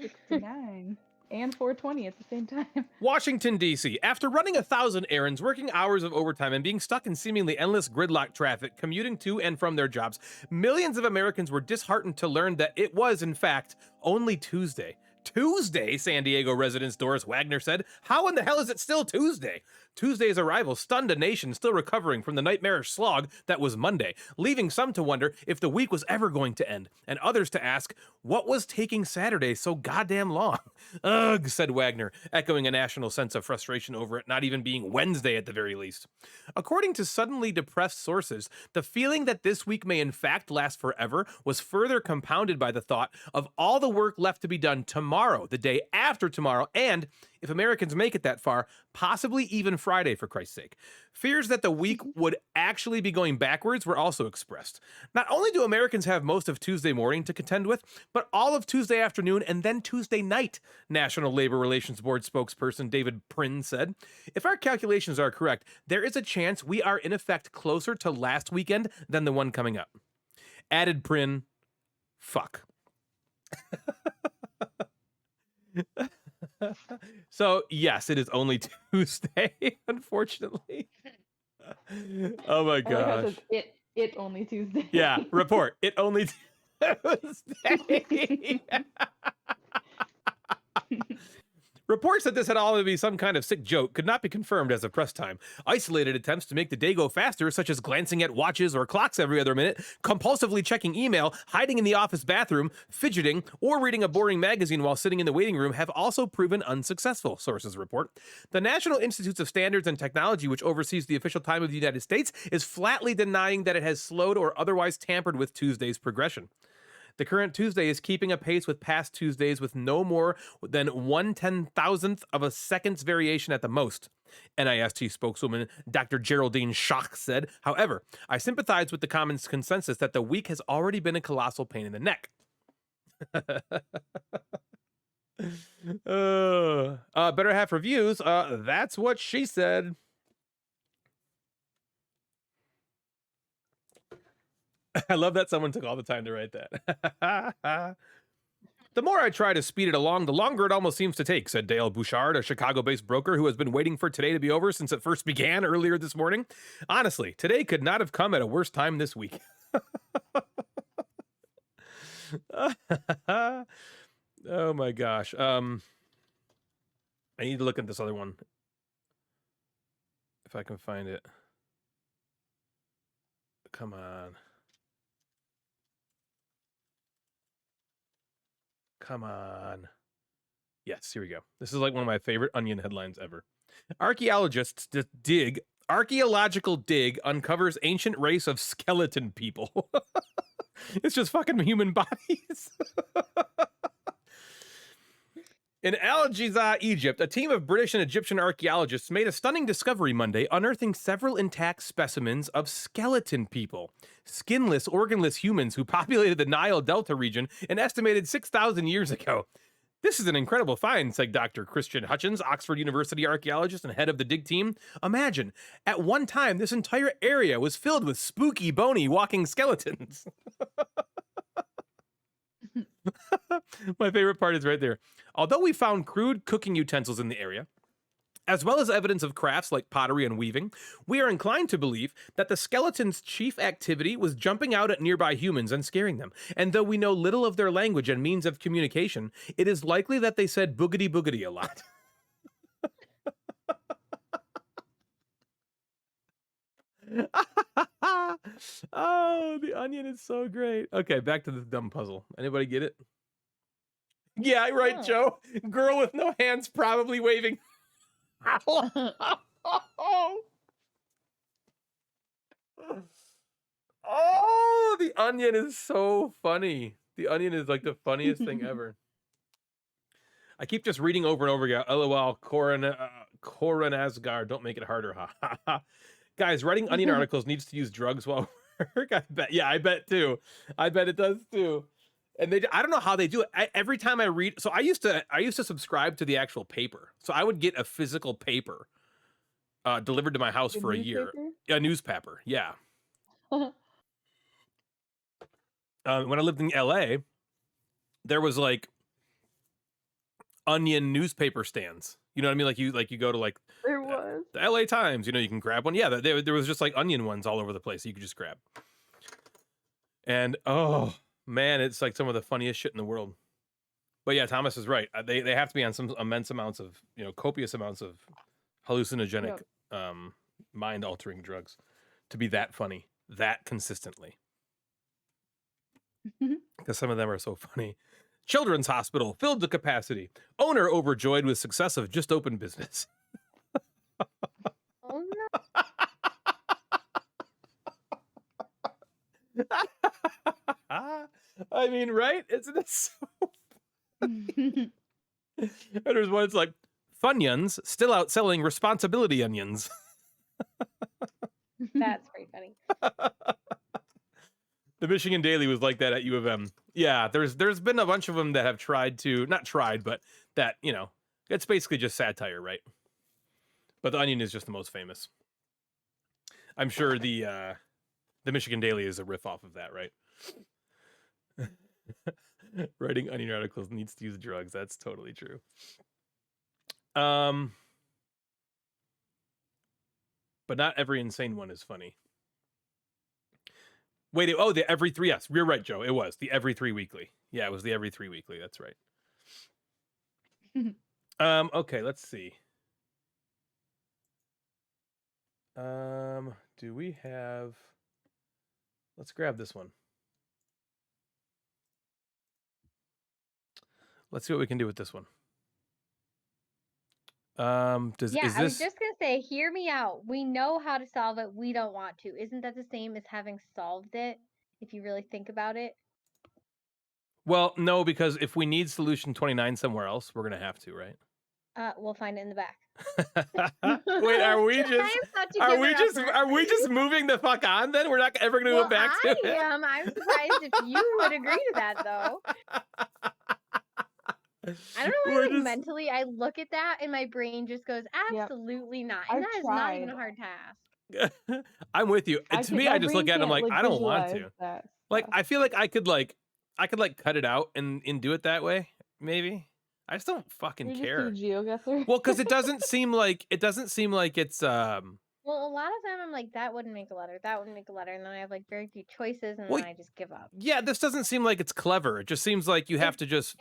69 and 420 at the same time. Washington, D.C. After running 1,000 errands, working hours of overtime, and being stuck in seemingly endless gridlock traffic, commuting to and from their jobs, millions of Americans were disheartened to learn that it was, in fact, only Tuesday. Tuesday, San Diego resident Doris Wagner said. How in the hell is it still Tuesday? Tuesday's arrival stunned a nation still recovering from the nightmarish slog that was Monday, leaving some to wonder if the week was ever going to end, and others to ask, what was taking Saturday so goddamn long? Ugh, said Wagner, echoing a national sense of frustration over it not even being Wednesday at the very least. According to suddenly depressed sources, the feeling that this week may in fact last forever was further compounded by the thought of all the work left to be done tomorrow, the day after tomorrow, and, if Americans make it that far, possibly even Friday, for Christ's sake. Fears that the week would actually be going backwards were also expressed. Not only do Americans have most of Tuesday morning to contend with, but all of Tuesday afternoon and then Tuesday night, National Labor Relations Board spokesperson David Prinn said. If our calculations are correct, there is a chance we are in effect closer to last weekend than the one coming up. Added Prinn, fuck. So yes, it is only Tuesday, unfortunately. Oh my I like how it gosh. says it only Tuesday. Yeah, report. It only Tuesday. Reports that this had all to be some kind of sick joke could not be confirmed as of press time. Isolated attempts to make the day go faster, such as glancing at watches or clocks every other minute, compulsively checking email, hiding in the office bathroom, fidgeting, or reading a boring magazine while sitting in the waiting room have also proven unsuccessful, sources report. The National Institute of Standards and Technology, which oversees the official time of the United States, is flatly denying that it has slowed or otherwise tampered with Tuesday's progression. The current Tuesday is keeping a pace with past Tuesdays with no more than 1/10,000th of a second's variation at the most. NIST spokeswoman Dr. Geraldine Schoch said, however, I sympathize with the common consensus that the week has already been a colossal pain in the neck. Better half reviews. That's what she said. I love that someone took all the time to write that. The more I try to speed it along, the longer it almost seems to take, said Dale Bouchard, a Chicago-based broker who has been waiting for today to be over since it first began earlier this morning. Honestly, today could not have come at a worse time this week. Oh my gosh. I need to look at this other one. If I can find it. Come on. Come on. Yes, here we go. This is like one of my favorite Onion headlines ever. Archaeologists dig. Archaeological dig uncovers ancient race of skeleton people. It's just fucking human bodies. In Al Giza, Egypt, a team of British and Egyptian archaeologists made a stunning discovery Monday, unearthing several intact specimens of skeleton people, skinless, organless humans who populated the Nile Delta region an estimated 6,000 years ago. This is an incredible find, said Dr. Christian Hutchins, Oxford University archaeologist and head of the dig team. Imagine, at one time, this entire area was filled with spooky, bony, walking skeletons. My favorite part is right there. Although we found crude cooking utensils in the area, as well as evidence of crafts like pottery and weaving, we are inclined to believe that the skeleton's chief activity was jumping out at nearby humans and scaring them. And though we know little of their language and means of communication, it is likely that they said boogity boogity a lot. Oh, the Onion is so great. Okay, back to the dumb puzzle. Anybody get it? Yeah, right, Oh. Joe. Girl with no hands probably waving. Oh, the Onion is so funny. The Onion is like the funniest thing ever. I keep just reading over and over again. LOL, Corin Asgard. Don't make it harder. Guys, writing Onion articles needs to use drugs while work. I bet. Yeah, I bet too. I bet it does too. And I don't know how they do it. Every time I read, so I used to subscribe to the actual paper. So I would get a physical paper delivered to my house for a year. A newspaper, yeah. When I lived in LA, there was like Onion newspaper stands. You know what I mean? Like you go to like There was. the LA Times. You know, you can grab one. Yeah, there was just like Onion ones all over the place. You could just grab. And oh man, it's like some of the funniest shit in the world. But yeah, Thomas is right. They have to be on some immense amounts of, copious amounts of hallucinogenic, mind altering drugs to be that funny that consistently. Because some of them are so funny. Children's hospital filled to capacity. Owner overjoyed with success of just opened business. Oh no. I mean, right? Isn't it so? And there's one. It's like Funyuns still out selling responsibility onions. That's pretty funny. The Michigan Daily was like that at U of M. Yeah, there's been a bunch of them that have not tried, but that, it's basically just satire, right? But the Onion is just the most famous. I'm sure the Michigan Daily is a riff off of that, right? Writing onion articles needs to use drugs. That's totally true. But not every insane one is funny. Wait, oh, the every three. Yes, you're right, Joe. It was the every 3 weekly. Yeah, it was the every 3 weekly. That's right. Okay, let's see. Do we have? Let's grab this one. Let's see what we can do with this one. Yeah, is I was this? just gonna say, hear me out. We know how to solve it. We don't want to. Isn't that the same as having solved it? If you really think about it. Well, no, because if we need solution 29 somewhere else, we're gonna have to, right? We'll find it in the back. Wait, are we just? I am such a giver-upper. Are we just moving the fuck on? Then we're not ever gonna go back to it. I am. I'm surprised if you would agree to that, though. I don't know why, like, mentally, I look at that and my brain just goes, absolutely not. And that is not even a hard task. I'm with you. To me, I just look at it, I'm like, I don't want to. Like, I feel like I could cut it out and do it that way. Maybe. I just don't fucking care. Well, because it doesn't seem like it's Well, a lot of time I'm like, that wouldn't make a letter. That wouldn't make a letter. And then I have like very few choices and then I just give up. Yeah, this doesn't seem like it's clever. It just seems like you have to just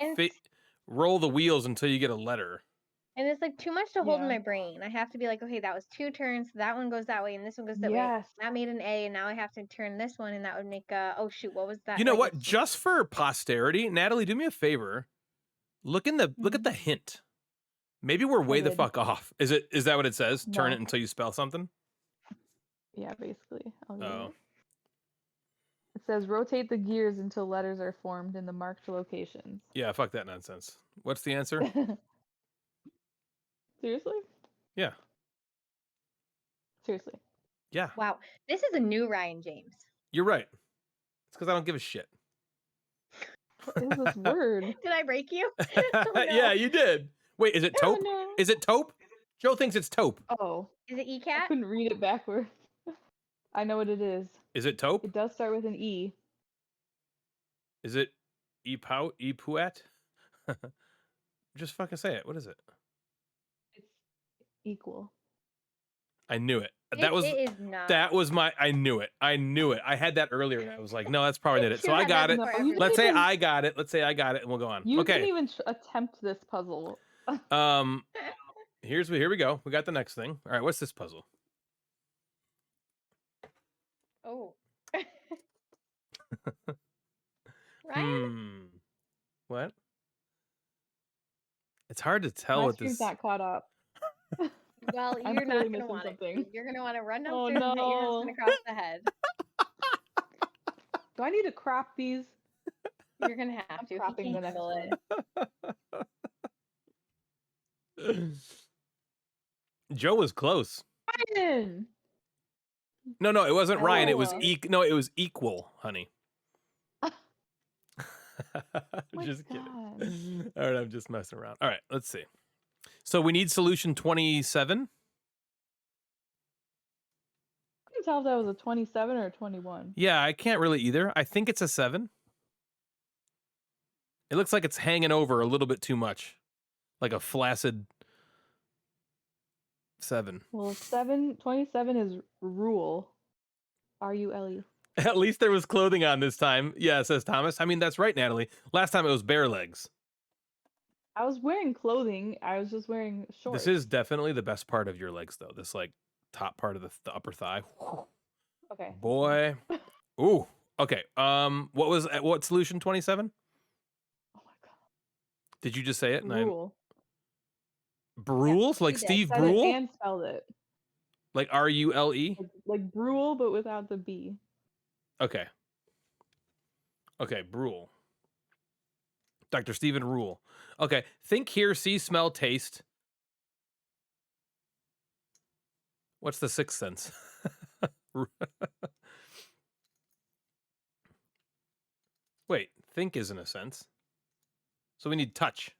roll the wheels until you get a letter. And it's like too much to hold in my brain. I have to be like, okay, that was 2 turns. That one goes that way and this one goes that way. That made an A and now I have to turn this one and that would make a, oh shoot, what was that? You know what? Just for posterity, Natalie, do me a favor. Look at the hint. Maybe we're way the fuck off. Is that what it says? No. Turn it until you spell something? Yeah, basically. It says rotate the gears until letters are formed in the marked locations. Yeah, fuck that nonsense. What's the answer? Seriously? Yeah. Seriously. Yeah. Wow. This is a new Ryan James. You're right. It's because I don't give a shit. What is this word? Did I break you? Oh, no. Yeah, you did. Wait, is it taupe? No. Is it taupe? Joe thinks it's taupe. Oh. Is it ECAT? I couldn't read it backwards. I know what it is. Is it taupe? It does start with an E. Is it epuat? Just fucking say it. What is it? It's equal. I knew it. It is not. I knew it. I had that earlier and I was like, no, that's probably not it. So I got it. Let's say I got it and we'll go on. You didn't even attempt this puzzle. Here we go. We got the next thing. All right, what's this puzzle? Oh. Ryan? What? It's hard to tell what this. Not caught up. Well, you're not going to want it. You're going to want to run downstairs and hit your husband across the head. Do I need to crop these? You're going to have to. Cropping the next one. Joe was close. Ryan! No, it wasn't Ryan. It was it was equal, honey. Just kidding. All right, I'm just messing around. All right, let's see. So we need solution 27. I couldn't tell if that was a 27 or a 21. Yeah, I can't really either. I think it's a 7. It looks like it's hanging over a little bit too much. Like a flaccid 7. Well, 27 is rule. R-U-L-E. At least there was clothing on this time. Yeah, says Thomas. I mean, that's right, Natalie. Last time it was bare legs. I was wearing clothing. I was just wearing shorts. This is definitely the best part of your legs, though. This, like, top part of the upper thigh. Okay. Boy. Ooh. Okay. What solution 27? Oh my god. Did you just say it? Brule. Brule? Yeah, like Steve Brule? And spelled it. Like R-U-L-E? Like Brule, but without the B. Okay. Okay, Brule. Dr. Stephen Rule. Okay. Think, hear, see, smell, taste. What's the sixth sense? Wait, think isn't a sense. So we need touch.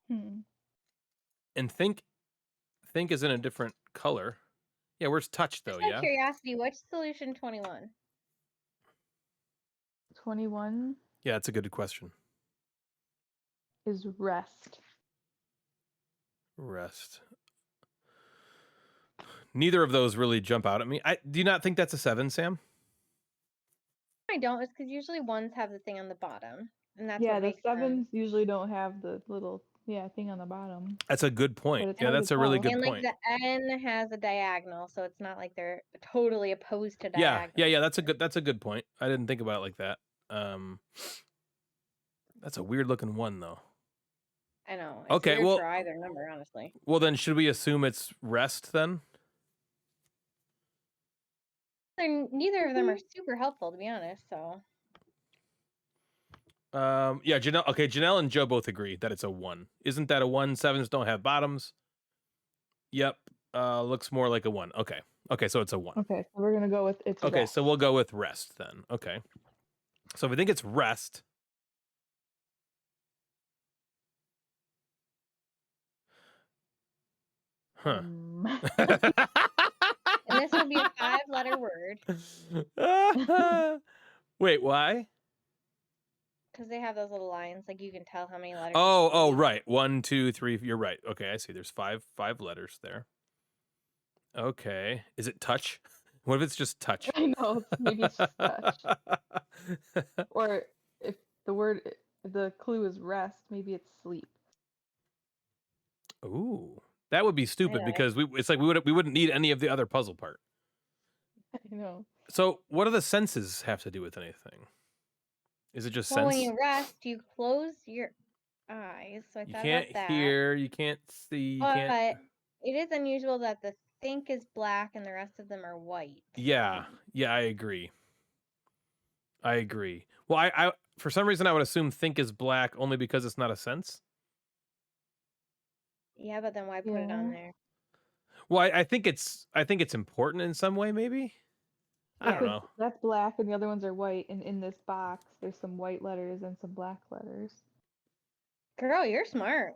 And think is in a different color. Yeah, where's touch though? Just out of Yeah. curiosity, what's solution 21? 21 Yeah, that's a good question. is rest. Rest. Neither of those really jump out at me. Do you not think that's a 7, Sam? I don't. It's because usually ones have the thing on the bottom, and that's Yeah, what the makes them. 7s usually don't have the little thing on the bottom. That's a good point. It's Yeah, hard that's to a really tell. good And like point. the N has a diagonal, so it's not like they're totally opposed to Yeah, diagonal. that's a good point. I didn't think about it like that. That's a weird looking one though. I know. It's Okay, weird well, for either number, honestly. well then should we assume it's rest then? Neither of them are super helpful, to be honest. So Yeah, Janelle. Okay, Janelle and Joe both agree that it's a 1. Isn't that a 1? 7s don't have bottoms. Yep. Looks more like a 1. Okay. Okay, so it's a 1. Okay, so we're gonna go with it's Okay, rest. so we'll go with rest then. Okay. So if we think it's rest. Huh. and this will be a 5-letter word Wait, why? because they have those little lines, like you can tell how many letters. Oh, right. 1, 2, 3. You're right. Okay, I see. There's five letters there. Okay. Is it touch? What if it's just touch? I know. Maybe it's just touch. Or if the clue is rest, maybe it's sleep. Ooh, that would be stupid know. because it's like we wouldn't need any of the other puzzle part. I know. So what do the senses have to do with anything? Is it just Well, sense? when you rest, you close your eyes. So I You thought can't about that. hear, you can't see, you can't. But it is unusual that the think is black and the rest of them are white. Yeah, I agree. Well, I for some reason I would assume think is black only because it's not a sense. Yeah, but then why put it on there? Well, I think it's important in some way, maybe. I don't know. That's black and the other ones are white, and in this box there's some white letters and some black letters. Girl, you're smart.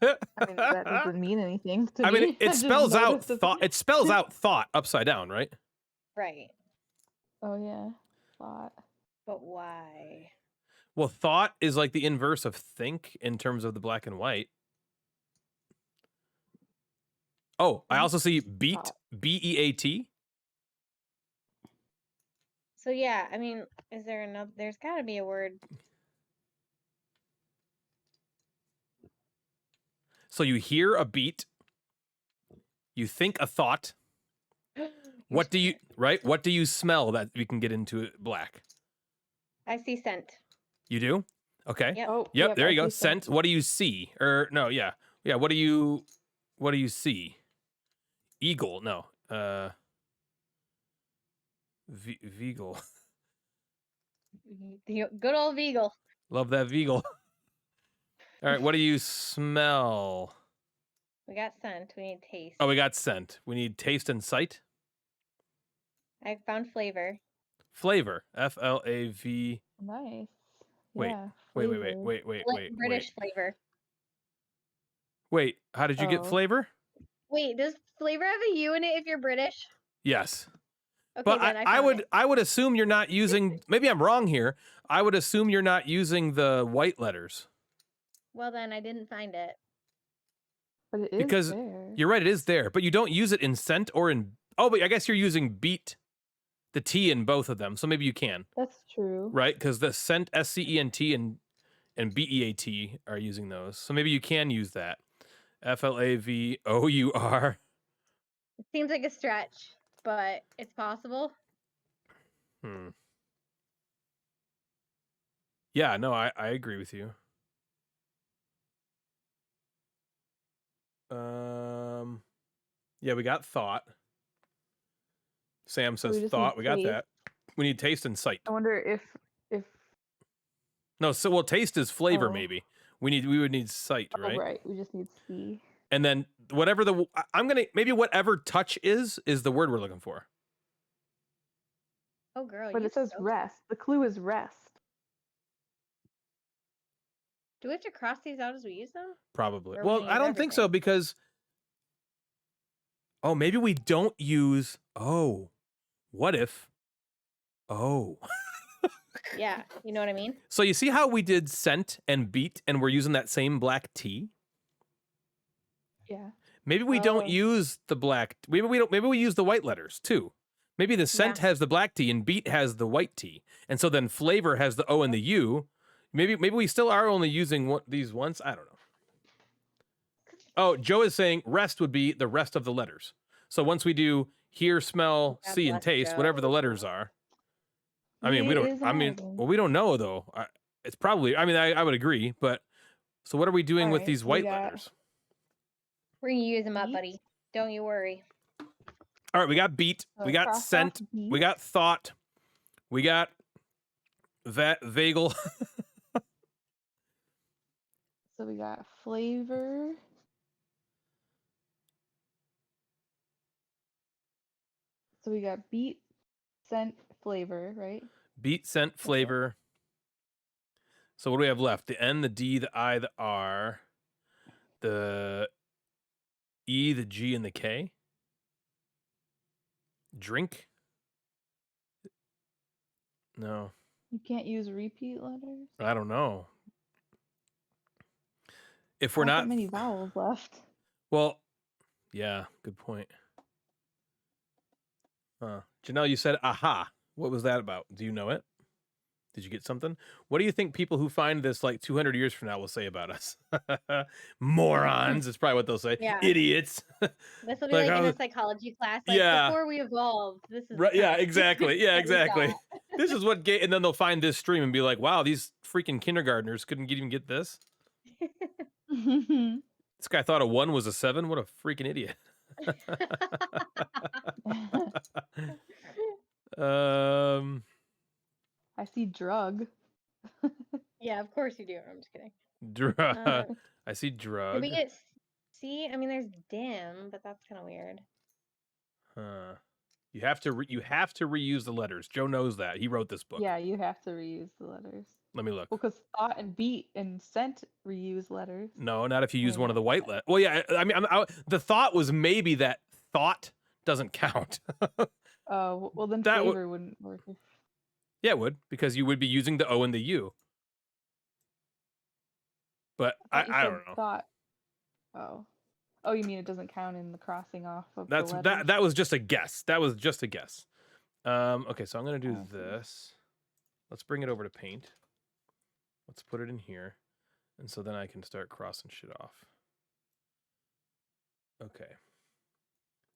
I mean, that doesn't mean anything to me. I mean, it I spells just out noticed it. thought. It spells out thought upside down, right? Right. Oh yeah, thought. But why? Well, thought is like the inverse of think in terms of the black and white. Oh, I also see beat, B-E-A-T. So yeah, I mean, is there another? There's got to be a word. So you hear a beat, you think a thought. What do you What do you smell that we can get into black? I see scent. You do? Okay. Yep. Oh, Yep. There I you go. see Scent. What do you see? Or no? Yeah. Yeah. What do you see? Eagle. No. Veagle. The good old Beagle. Love that Veagle. All right. What do you smell? We got scent. We need taste. Oh, we got scent. We need taste and sight. I found flavor. Flavor. F-L-A-V. Nice. Wait. Yeah, Wait. British flavor. Wait. How did you get flavor? Wait, does flavor have a U in it if you're British? Yes. Okay, But good. I would assume you're not using. Maybe I'm wrong here. I would assume you're not using the white letters. Well, then I didn't find it. But it is Because there. you're right, it is there, but you don't use it in scent or in. Oh, but I guess you're using beat, the T in both of them, so maybe you can. That's true. Right, because the scent S-C-E-N-T and B-E-A-T are using those, so maybe you can use that. F-L-A-V-O-U-R. It seems like a stretch, but it's possible. Yeah, no, I agree with you. Yeah, we got thought. Sam says thought. We got that. We need taste and sight. I wonder if No, so well, taste is flavor. Maybe we would need sight, right? Right. We just need see. And then whatever maybe whatever touch is the word we're looking for. Oh, girl. But it says rest. The clue is rest. Do we have to cross these out as we use them? Probably. Or Well, we I don't think so because Oh, maybe we don't use. Oh, what if? Oh. Yeah, you know what I mean? So you see how we did scent and beat, and we're using that same black tea? Yeah. Maybe we don't Oh. use the black. Maybe we don't. Maybe we use the white letters too. Maybe the scent has the black tea and beat has the white tea, and so then flavor has the O and the U. Maybe we still are only using these once. I don't know. Oh, Joe is saying rest would be the rest of the letters. So once we do hear, smell, God see, and bless taste, Joe. whatever the letters are. I mean, He we don't. is I mean, American. well, we don't know though. It's probably. I mean, I would agree. But so what are we doing with Alright, these so we white got letters? We're gonna use them up, Beat. buddy. Don't you worry. All right, we got beat. So We got cross off scent. We beat. got thought. We got Vagel. So we got flavor. So we got beat, scent, flavor, right? Beat, scent, flavor. So what do we have left? The N, the D, the I, the R, the E, the G, and the K. Drink? No. You can't use repeat letters. I don't know. If Not we're not that many vowels left. Well, yeah, good point. Janelle, you said aha. What was that about? Do you know it? Did you get something? What do you think people who find this like 200 years from now will say about us? Morons. It's probably what they'll say. Yeah. Idiots. This will be Like, like, I in was- a psychology class. Like, Yeah. before we evolved, this is Right, yeah, the exactly. Yeah, that we exactly. thought. This is what and then they'll find this stream and be like, wow, these freaking kindergartners couldn't even get this. This guy thought a 1 was a 7. What a freaking idiot. I see drug. Yeah, of course you do. I'm just kidding. Drug. I see Did drug. we get C? I mean, there's dim, but that's kind of weird. Huh. You have to reuse the letters. Joe knows that. He wrote this book. Yeah, you have to reuse the letters. Let me look. Well, because thought and beat and scent reuse letters. No, not if you use Oh, one of the white letters. Well, yeah. I mean, the thought was maybe that thought doesn't count. Oh, well then That flavor wouldn't work. Yeah, it would, because you would be using the O and the U. But thought you I said don't know. Thought. Oh. Oh, you mean it doesn't count in the crossing off of That's the letters? that was just a guess. That was just a guess. Okay, so I'm gonna do this. Let's bring it over to Paint. Let's put it in here. And so then I can start crossing shit off. Okay.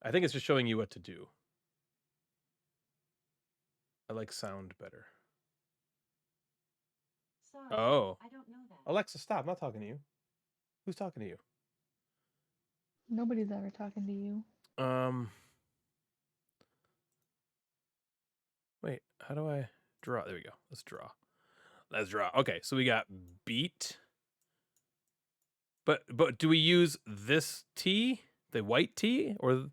I think it's just showing you what to do. I like sound better. Sorry, Oh. I don't know that. Alexa, stop. I'm not talking to you. Who's talking to you? Nobody's ever talking to you. Wait, how do I draw? There we go. Let's draw. Let's draw. Okay, so we got beat. But do we use this T, the white T, or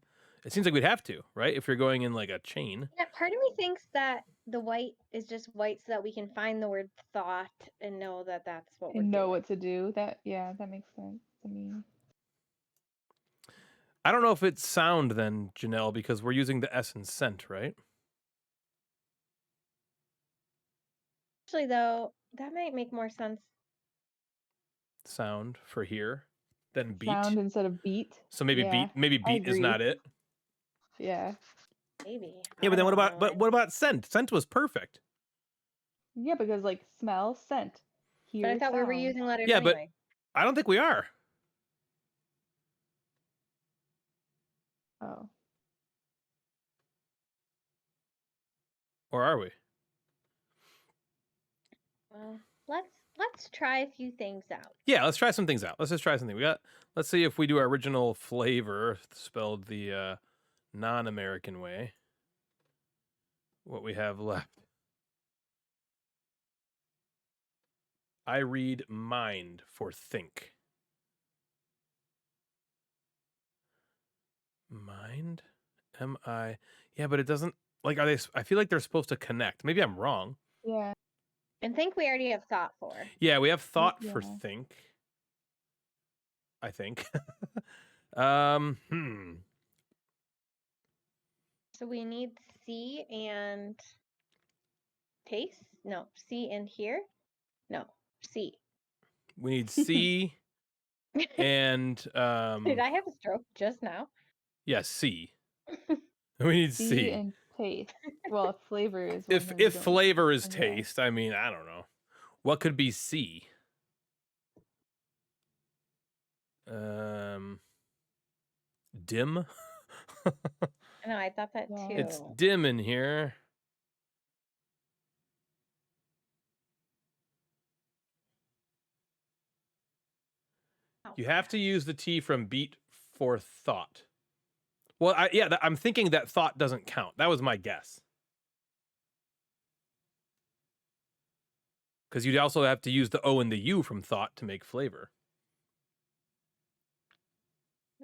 it seems like we'd have to, right? If you're going in like a chain. Yeah, part of me thinks that the white is just white so that we can find the word thought and know that that's what we're And know doing. what to do. That makes sense to me. I don't know if it's sound then, Janelle, because we're using the S in scent, right? Actually, though, that might make more sense. Sound for here, then beat. Sound instead of beat. So maybe Yeah, maybe I beat is agree. not it. Yeah. Maybe. Yeah, but then what about but what about scent? Scent was perfect. Yeah, because like smell, scent. Hear, I thought we were sound. using letters Yeah, but- anyway. I don't think we are. Oh. Or are we? Well, let's try a few things out. Yeah, let's try some things out. Let's just try something. Let's see if we do our original flavor spelled the non-American way. What we have left. I read mind for think. Mind? M-I. Yeah, but it doesn't like are they I feel like they're supposed to connect. Maybe I'm wrong. Yeah. And think we already have thought for. Yeah, we have thought for Yeah. think. I think. So we need C and taste? No. C and here? No. C. We need C and Did I have a stroke just now? yeah, C. We need C C. and taste. Well, if flavor is one, then we If don't flavor is yeah. taste, I mean, I don't know. What could be C? Dim. I know, I thought that Yeah. too. It's dim in here. You have to use the T from beat for thought. Well, I'm thinking that thought doesn't count. That was my guess. Because you'd also have to use the O and the U from thought to make flavor.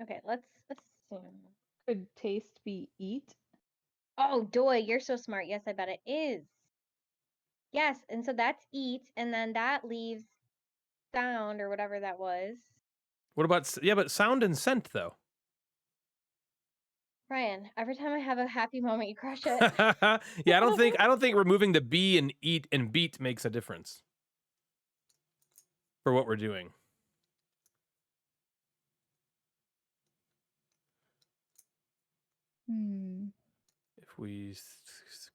Okay, let's assume. Could taste be eat? Oh, Doy, you're so smart. Yes, I bet it is. Yes, and so that's eat, and then that leaves sound or whatever that was. What about but sound and scent though? Ryan, every time I have a happy moment, you crush it. Yeah, I don't think removing the B and eat and beat makes a difference for what we're doing. If we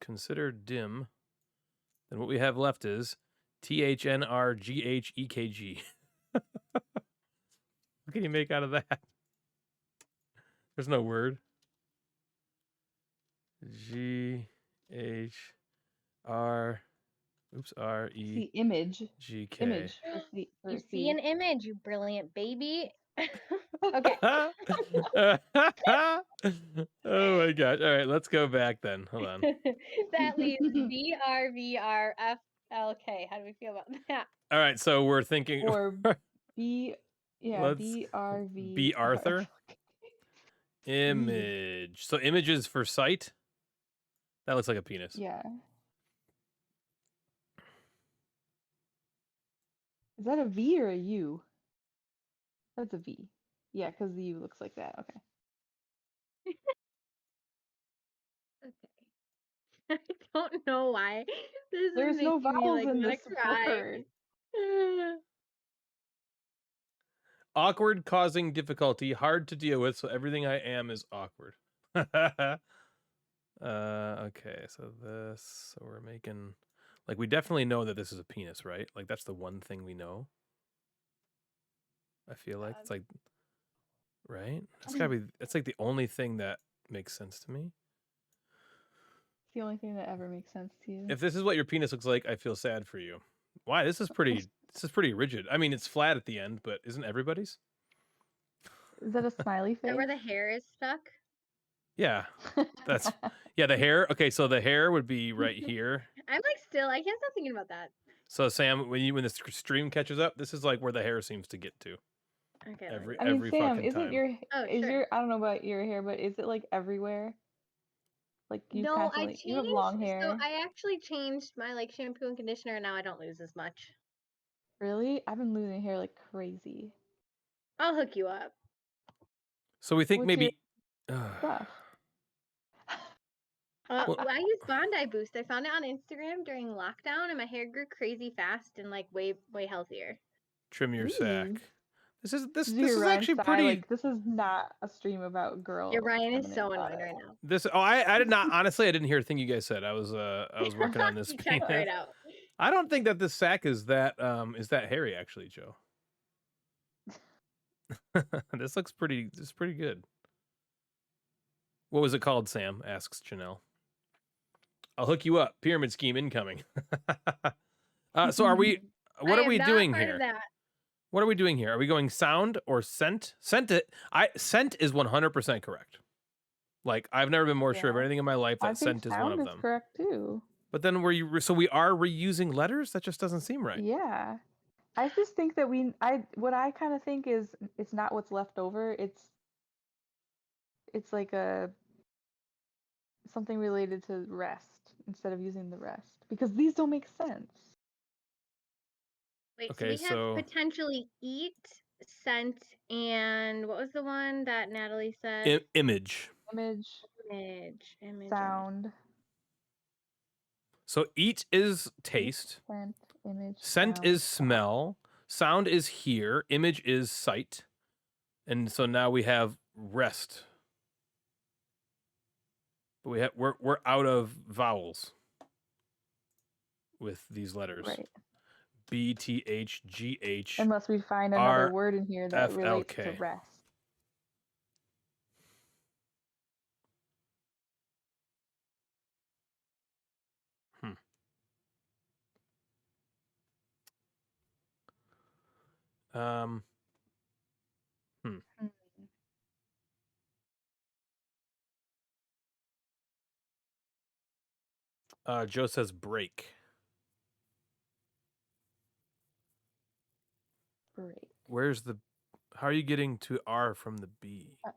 consider dim, then what we have left is THNRGHEKG. What can you make out of that? There's no word. G H R. Oops. R E. The image. G K. Image. You see an image, you brilliant baby. Okay. Oh my gosh. All right, let's go back then. Hold on. That leaves BRVRFLK. How do we feel about that? All right, so we're thinking or B. Yeah, BRV. B Arthur. Image. So images for sight. That looks like a penis. Yeah. Is that a V or a U? That's a V. Yeah, because the U looks like that. Okay. I don't know why. There's no vowels in this cry. word. Awkward, causing difficulty, hard to deal with, so everything I am is awkward. Okay, so we're making, like, we definitely know that this is a penis, right? Like, that's the one thing we know. I feel like it's like, right? It's gotta be, it's like the only thing that makes sense to me. It's the only thing that ever makes sense to you. If this is what your penis looks like, I feel sad for you. Why? This is pretty rigid. I mean, it's flat at the end, but isn't everybody's? Is that a smiley face? Is that where the hair is stuck? Yeah, that's the hair. Okay, so the hair would be right here. I'm like I can't stop thinking about that. So Sam, when the stream catches up, this is like where the hair seems to get to. Okay. Every Sam, fucking isn't time. your sure. I don't know about your hair, but is it like everywhere? Like you No, constantly you have long hair. So I actually changed my like shampoo and conditioner, and now I don't lose as much. Really? I've been losing hair like crazy. I'll hook you up. So we think What's maybe. Stuff. Well, I use Bondi Boost. I found it on Instagram during lockdown, and my hair grew crazy fast and like way healthier. Trim your sack. This is pretty. actually pretty. This is not a stream about girls. Yeah, Ryan is so annoyed right now. I did not honestly. I didn't hear a thing you guys said. I was working on this. Check right out. I don't think that this sack is that hairy actually, Joe. This looks pretty. This is pretty good. What was it called, Sam? Asks Janelle. I'll hook you up. Pyramid scheme incoming. So are we? What are we doing here? What are we doing here? Are we going sound or scent? Scent is 100% correct. Like I've never been more sure of anything in my life that scent is one of them. Correct too. But then we are reusing letters? That just doesn't seem right. Yeah. I just think that what I kind of think is it's not what's left over. It's like something related to rest instead of using the rest because these don't make sense. Wait, okay, so we have potentially eat, scent, and what was the one that Natalie said? Image. Image, Image. sound, So eat is taste. scent, image, Scent sound, is smell. Sound is hear. Image is sight. And so now we have rest. But we're out of vowels with these letters. Right. B, T, H, G, H. Unless we find another word in here that relates to FLK. rest. Joe says break. Break. Where's the... How are you getting to R from the B? I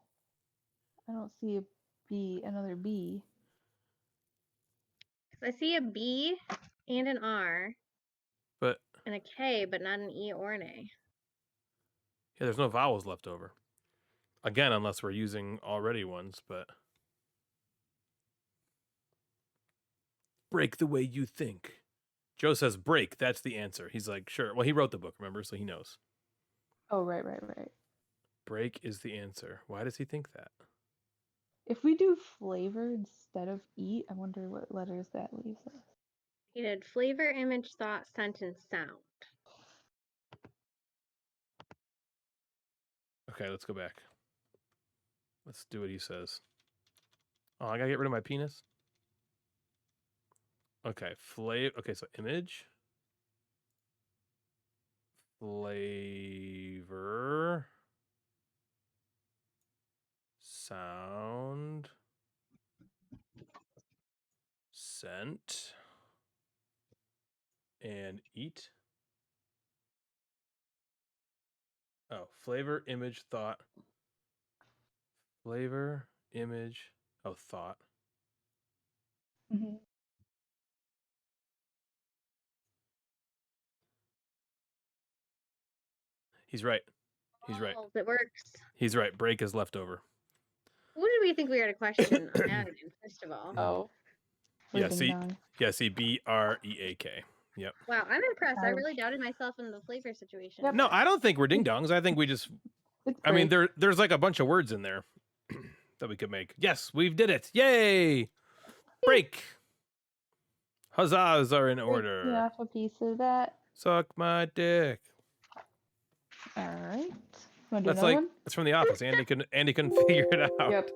don't see a B, another B. I see a B and an R. But... And a K, but not an E or an A. Yeah, there's no vowels left over. Again, unless we're using already ones, but... Break the way you think. Joe says break, that's the answer. He's like, sure. Well, he wrote the book, remember? So he knows. Oh, right. Break is the answer. Why does he think that? If we do flavor instead of eat, I wonder what letters that leaves us. He did flavor, image, thought, scent, and sound. Okay, let's go back. Let's do what he says. Oh, I gotta get rid of my penis? Okay, okay, so image. Flavor. Sound. Scent. And eat. Oh, flavor, image, thought. Flavor, image, thought. Mm-hmm. He's right. He's right. Oh, it works. He's right. Break is left over. Who did we think we were to question on that again, first of all? Oh. Yeah, see, BREAK. Yep. Wow, I'm impressed. I really doubted myself in the flavor situation. Yep. No, I don't think we're ding dongs. I think we just... I mean, there's like a bunch of words in there that we could make. Yes, we did it. Yay! Break. Huzzahs are in order. Yeah, a piece of that. Suck my dick. All right. Want to do That's another like one? it's from The Office. Andy can figure it out. Yep.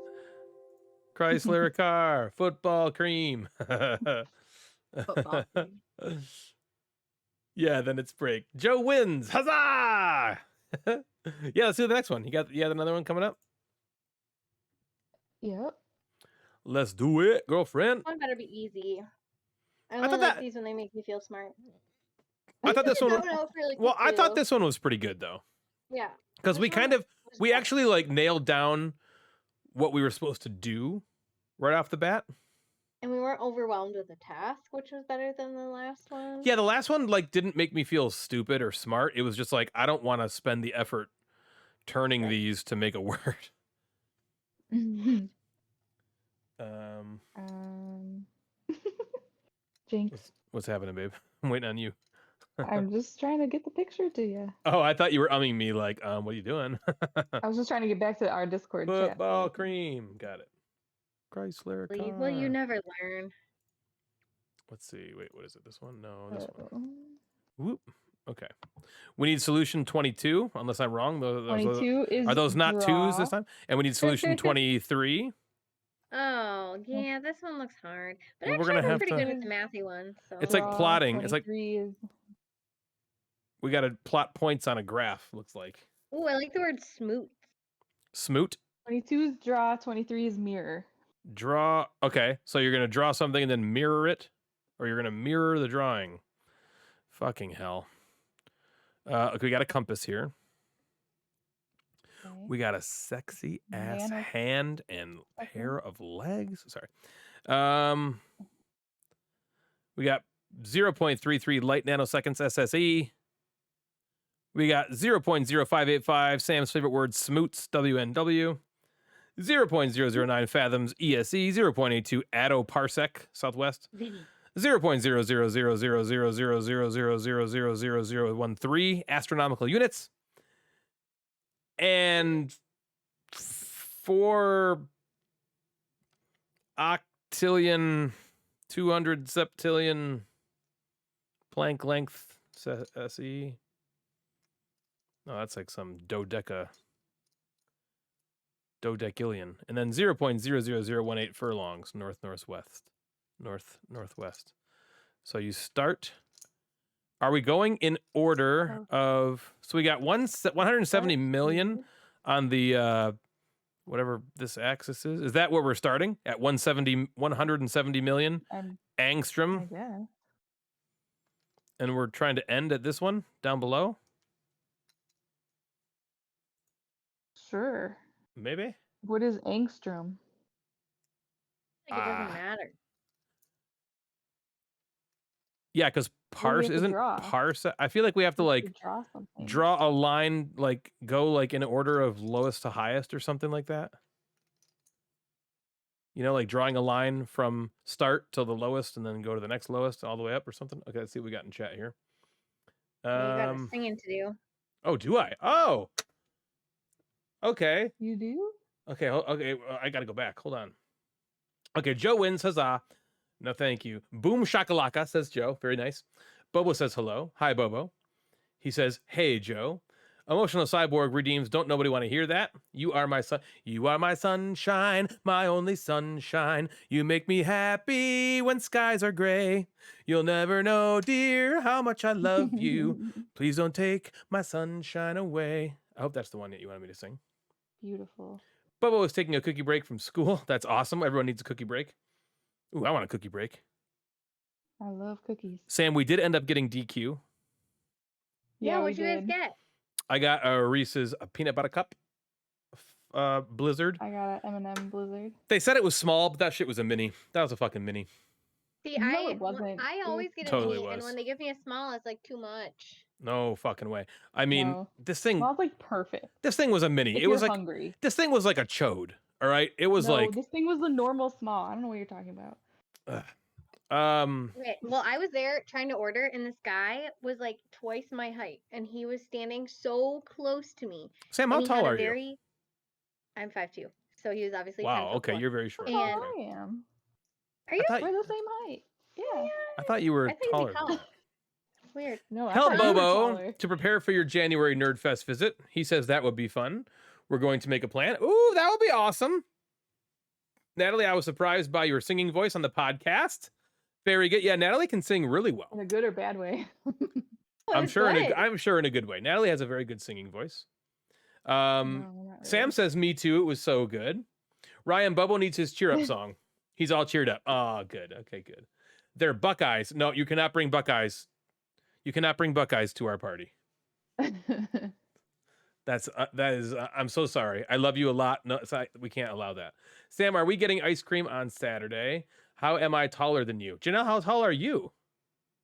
Chrysler car, football cream. Football. Yeah, then it's break. Joe wins. Huzzah! Yeah, let's do the next one. You have another one coming up? Yep. Let's do it, girlfriend. One better be easy. I thought only like that- these when they make me feel smart. I thought this one. That out really Well, I quick, thought too. this one was pretty good though, Yeah. because This we one kind of was we fun. actually like nailed down what we were supposed to do right off the bat. And we weren't overwhelmed with the task, which was better than the last one. Yeah, the last one like didn't make me feel stupid or smart. It was just like I don't want to spend the effort turning these to make a word. Jinx. What's happening, babe? I'm waiting on you. I'm just trying to get the picture to you. Oh, I thought you were umming me like, what are you doing? I was just trying to get back to our Discord chat. Football cream. Got it. Chrysler car. Well, you never learn. Let's see. Wait, what is it? This one? No, this one. Uh, Whoop. Okay. We need solution 22, unless I'm wrong. 22 is Are those not draw. twos this time? And we need solution 23. Oh, yeah, this one looks hard. But Well, we're actually, gonna I'm have pretty to- good with the mathy one. So. It's like Draw, plotting. It's like 23 is we got to plot points on a graph, looks like. Ooh, I like the word smoot. Smoot. 22 is draw, 23 is mirror. Draw. Okay. So you're going to draw something and then mirror it? Or you're going to mirror the drawing? Fucking hell. Okay, we got a compass here. Okay. We got a sexy ass Man of- hand and Okay. pair of legs. Sorry. We got 0.33 light nanoseconds SSE. We got 0.0585 Sam's favorite word, smoots, WNW. 0.009 fathoms ESE, 0.82 attoparsec southwest, Vinny. 0.000000000000013 astronomical units, and 4 octillion 200 septillion Planck length SE. Oh, that's like some dodecillion. And then 0.00018 furlongs northwest. So you start. Are we going in order of? So we got 170 million on the whatever this axis is. Is that where we're starting at 170 million angstrom? I guess. And we're trying to end at this one down below? Sure. Maybe? What is angstrom? Like it doesn't matter. Yeah, because parse isn't parse. I feel like we have to like draw a line, like go like in order of lowest to highest or something like that. You know, like drawing a line from start to the lowest and then go to the next lowest all the way up or something. Okay, let's see what we got in chat here. You got a singing to do. Oh, do I? Oh, okay. You do? Okay, okay. I gotta go back. Hold on. Okay, Joe wins. Huzzah! No, thank you. Boom shakalaka, says Joe. Very nice. Bobo says hello. Hi, Bobo. He says, hey, Joe. Emotional Cyborg redeems. Don't nobody want to hear that? You are my sun. You are my sunshine, my only sunshine. You make me happy when skies are gray. You'll never know, dear, how much I love you. Please don't take my sunshine away. I hope that's the one that you wanted me to sing. Beautiful. Bobo is taking a cookie break from school. That's awesome. Everyone needs a cookie break. Ooh, I want a cookie break. I love cookies. Sam, we did end up getting DQ. Yeah, what'd you guys get? I got a Reese's peanut butter cup blizzard. I got an M&M blizzard. They said it was small, but that shit was a mini. That was a fucking mini. See, No, it wasn't. I always get a Totally mini, and was. when they give me a small, it's like too much. No fucking way. I mean, No. this thing. Small's like perfect. This thing was a mini. If It was you're like hungry. this thing was like a chode. All right, it was No, like this thing was the normal small. I don't know what you're talking about. Okay, well, I was there trying to order, and this guy was like twice my height, and he was standing so close to me. Sam, how tall are you? I'm 5'2", so he was obviously 10 Wow. foot Okay, four. you're very short. And Okay. I am. Are you? We're the same height. Yeah. I thought you were I think taller. tall. Than that. Weird. No, I Tell thought you were Bobo taller. to prepare for your January Nerdfest visit. He says that would be fun. We're going to make a plan. Ooh, that would be awesome. Natalie, I was surprised by your singing voice on the podcast. Very good. Yeah, Natalie can sing really well. In a good or bad way. I'm sure good. in a good way. Natalie has a very good singing voice. No, not Sam really. says me too. It was so good. Ryan Bobo needs his cheer up song. He's all cheered up. Oh, good. Okay, good. They're Buckeyes. No, you cannot bring Buckeyes. You cannot bring Buckeyes to our party. That is. I'm so sorry. I love you a lot. No, we can't allow that. Sam, are we getting ice cream on Saturday? How am I taller than you? Janelle, how tall are you?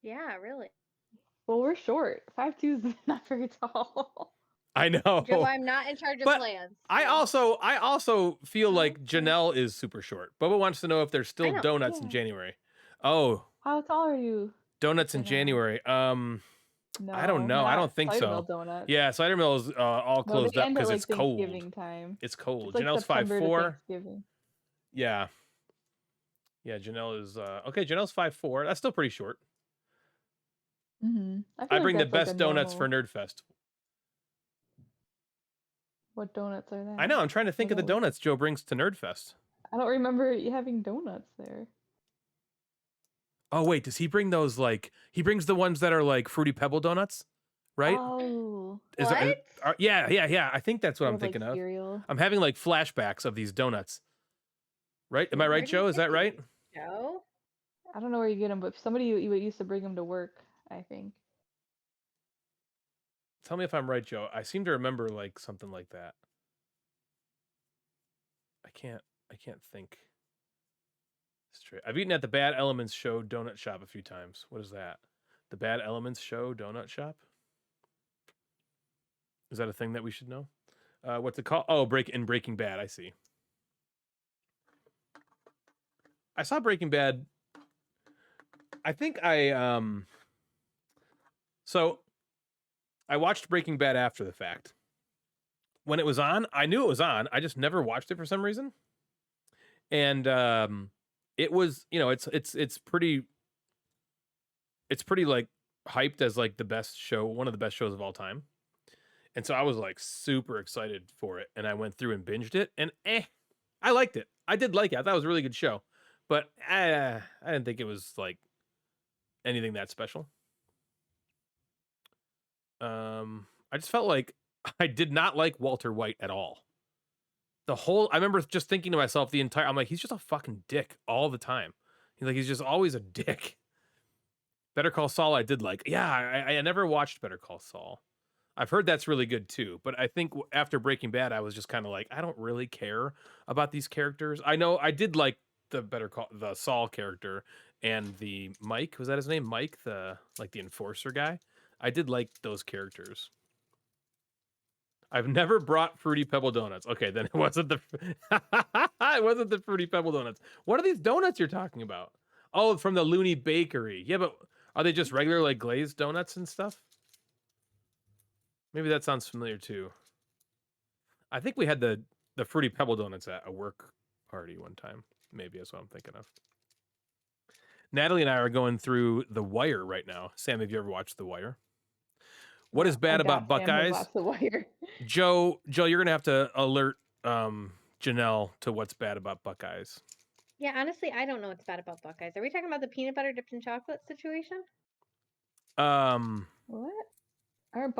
Yeah, really. Well, we're short. 5'2" is not very tall. I know. Joe, I'm not in charge of But plans. I also feel like Janelle is super short. Bubba wants to know if there's still donuts in January. Oh. How tall are you? Donuts in January. No, I don't know. I don't think Cider so. Mill donuts. Yeah, Cider Mill is all closed up because it's cold. Time. It's cold. It's like Janelle's September to 5'4". Thanksgiving. Yeah. Yeah, Janelle is okay. Janelle's 5'4". That's still pretty short. Mm-hmm. I bring the best donuts for Nerdfest. What donuts are that? I know. I'm trying to think of the donuts Joe brings to Nerdfest. I don't remember you having donuts there. Oh wait, does he bring those like he brings the ones that are like Fruity Pebble donuts, right? Oh, Yeah. I think that's what I'm thinking of. Cereal. I'm having like flashbacks of these donuts. Right? Am I right, Joe? Is that right? Joe? I don't know where you get them, but somebody you used to bring them to work, I think. Tell me if I'm right, Joe. I seem to remember like something like that. I can't think straight. I've eaten at the Bad Elements Show Donut Shop a few times. What is that? The Bad Elements Show Donut Shop? Is that a thing that we should know? What's it called? Oh, Breaking Bad. I see. I saw Breaking Bad. I think I so I watched Breaking Bad after the fact. When it was on, I knew it was on. I just never watched it for some reason. And it was, it's pretty like hyped as like the best show, one of the best shows of all time. And so I was like super excited for it, and I went through and binged it, and I liked it. I did like it. I thought it was a really good show, but I didn't think it was like anything that special. I just felt like I did not like Walter White at all. I remember just thinking to myself I'm like, he's just a fucking dick all the time. He's just always a dick. Better Call Saul, I did like. Yeah, I never watched Better Call Saul. I've heard that's really good too, but I think after Breaking Bad, I was just kind of like, I don't really care about these characters. I know I did like the Saul character and the Mike. Was that his name? Mike, the enforcer guy. I did like those characters. I've never brought Fruity Pebble donuts. Okay, then it wasn't the it wasn't the Fruity Pebble donuts. What are these donuts you're talking about? Oh, from the Looney Bakery. Yeah, but are they just regular like glazed donuts and stuff? Maybe that sounds familiar too. I think we had the Fruity Pebble donuts at a work party one time. Maybe that's what I'm thinking of. Natalie and I are going through The Wire right now. Sam, have you ever watched The Wire? What is bad about Buckeyes? The Wire. Joe, you're gonna have to alert Janelle to what's bad about Buckeyes. Yeah, honestly, I don't know what's bad about Buckeyes. Are we talking about the peanut butter dipped in chocolate situation? What? Aren't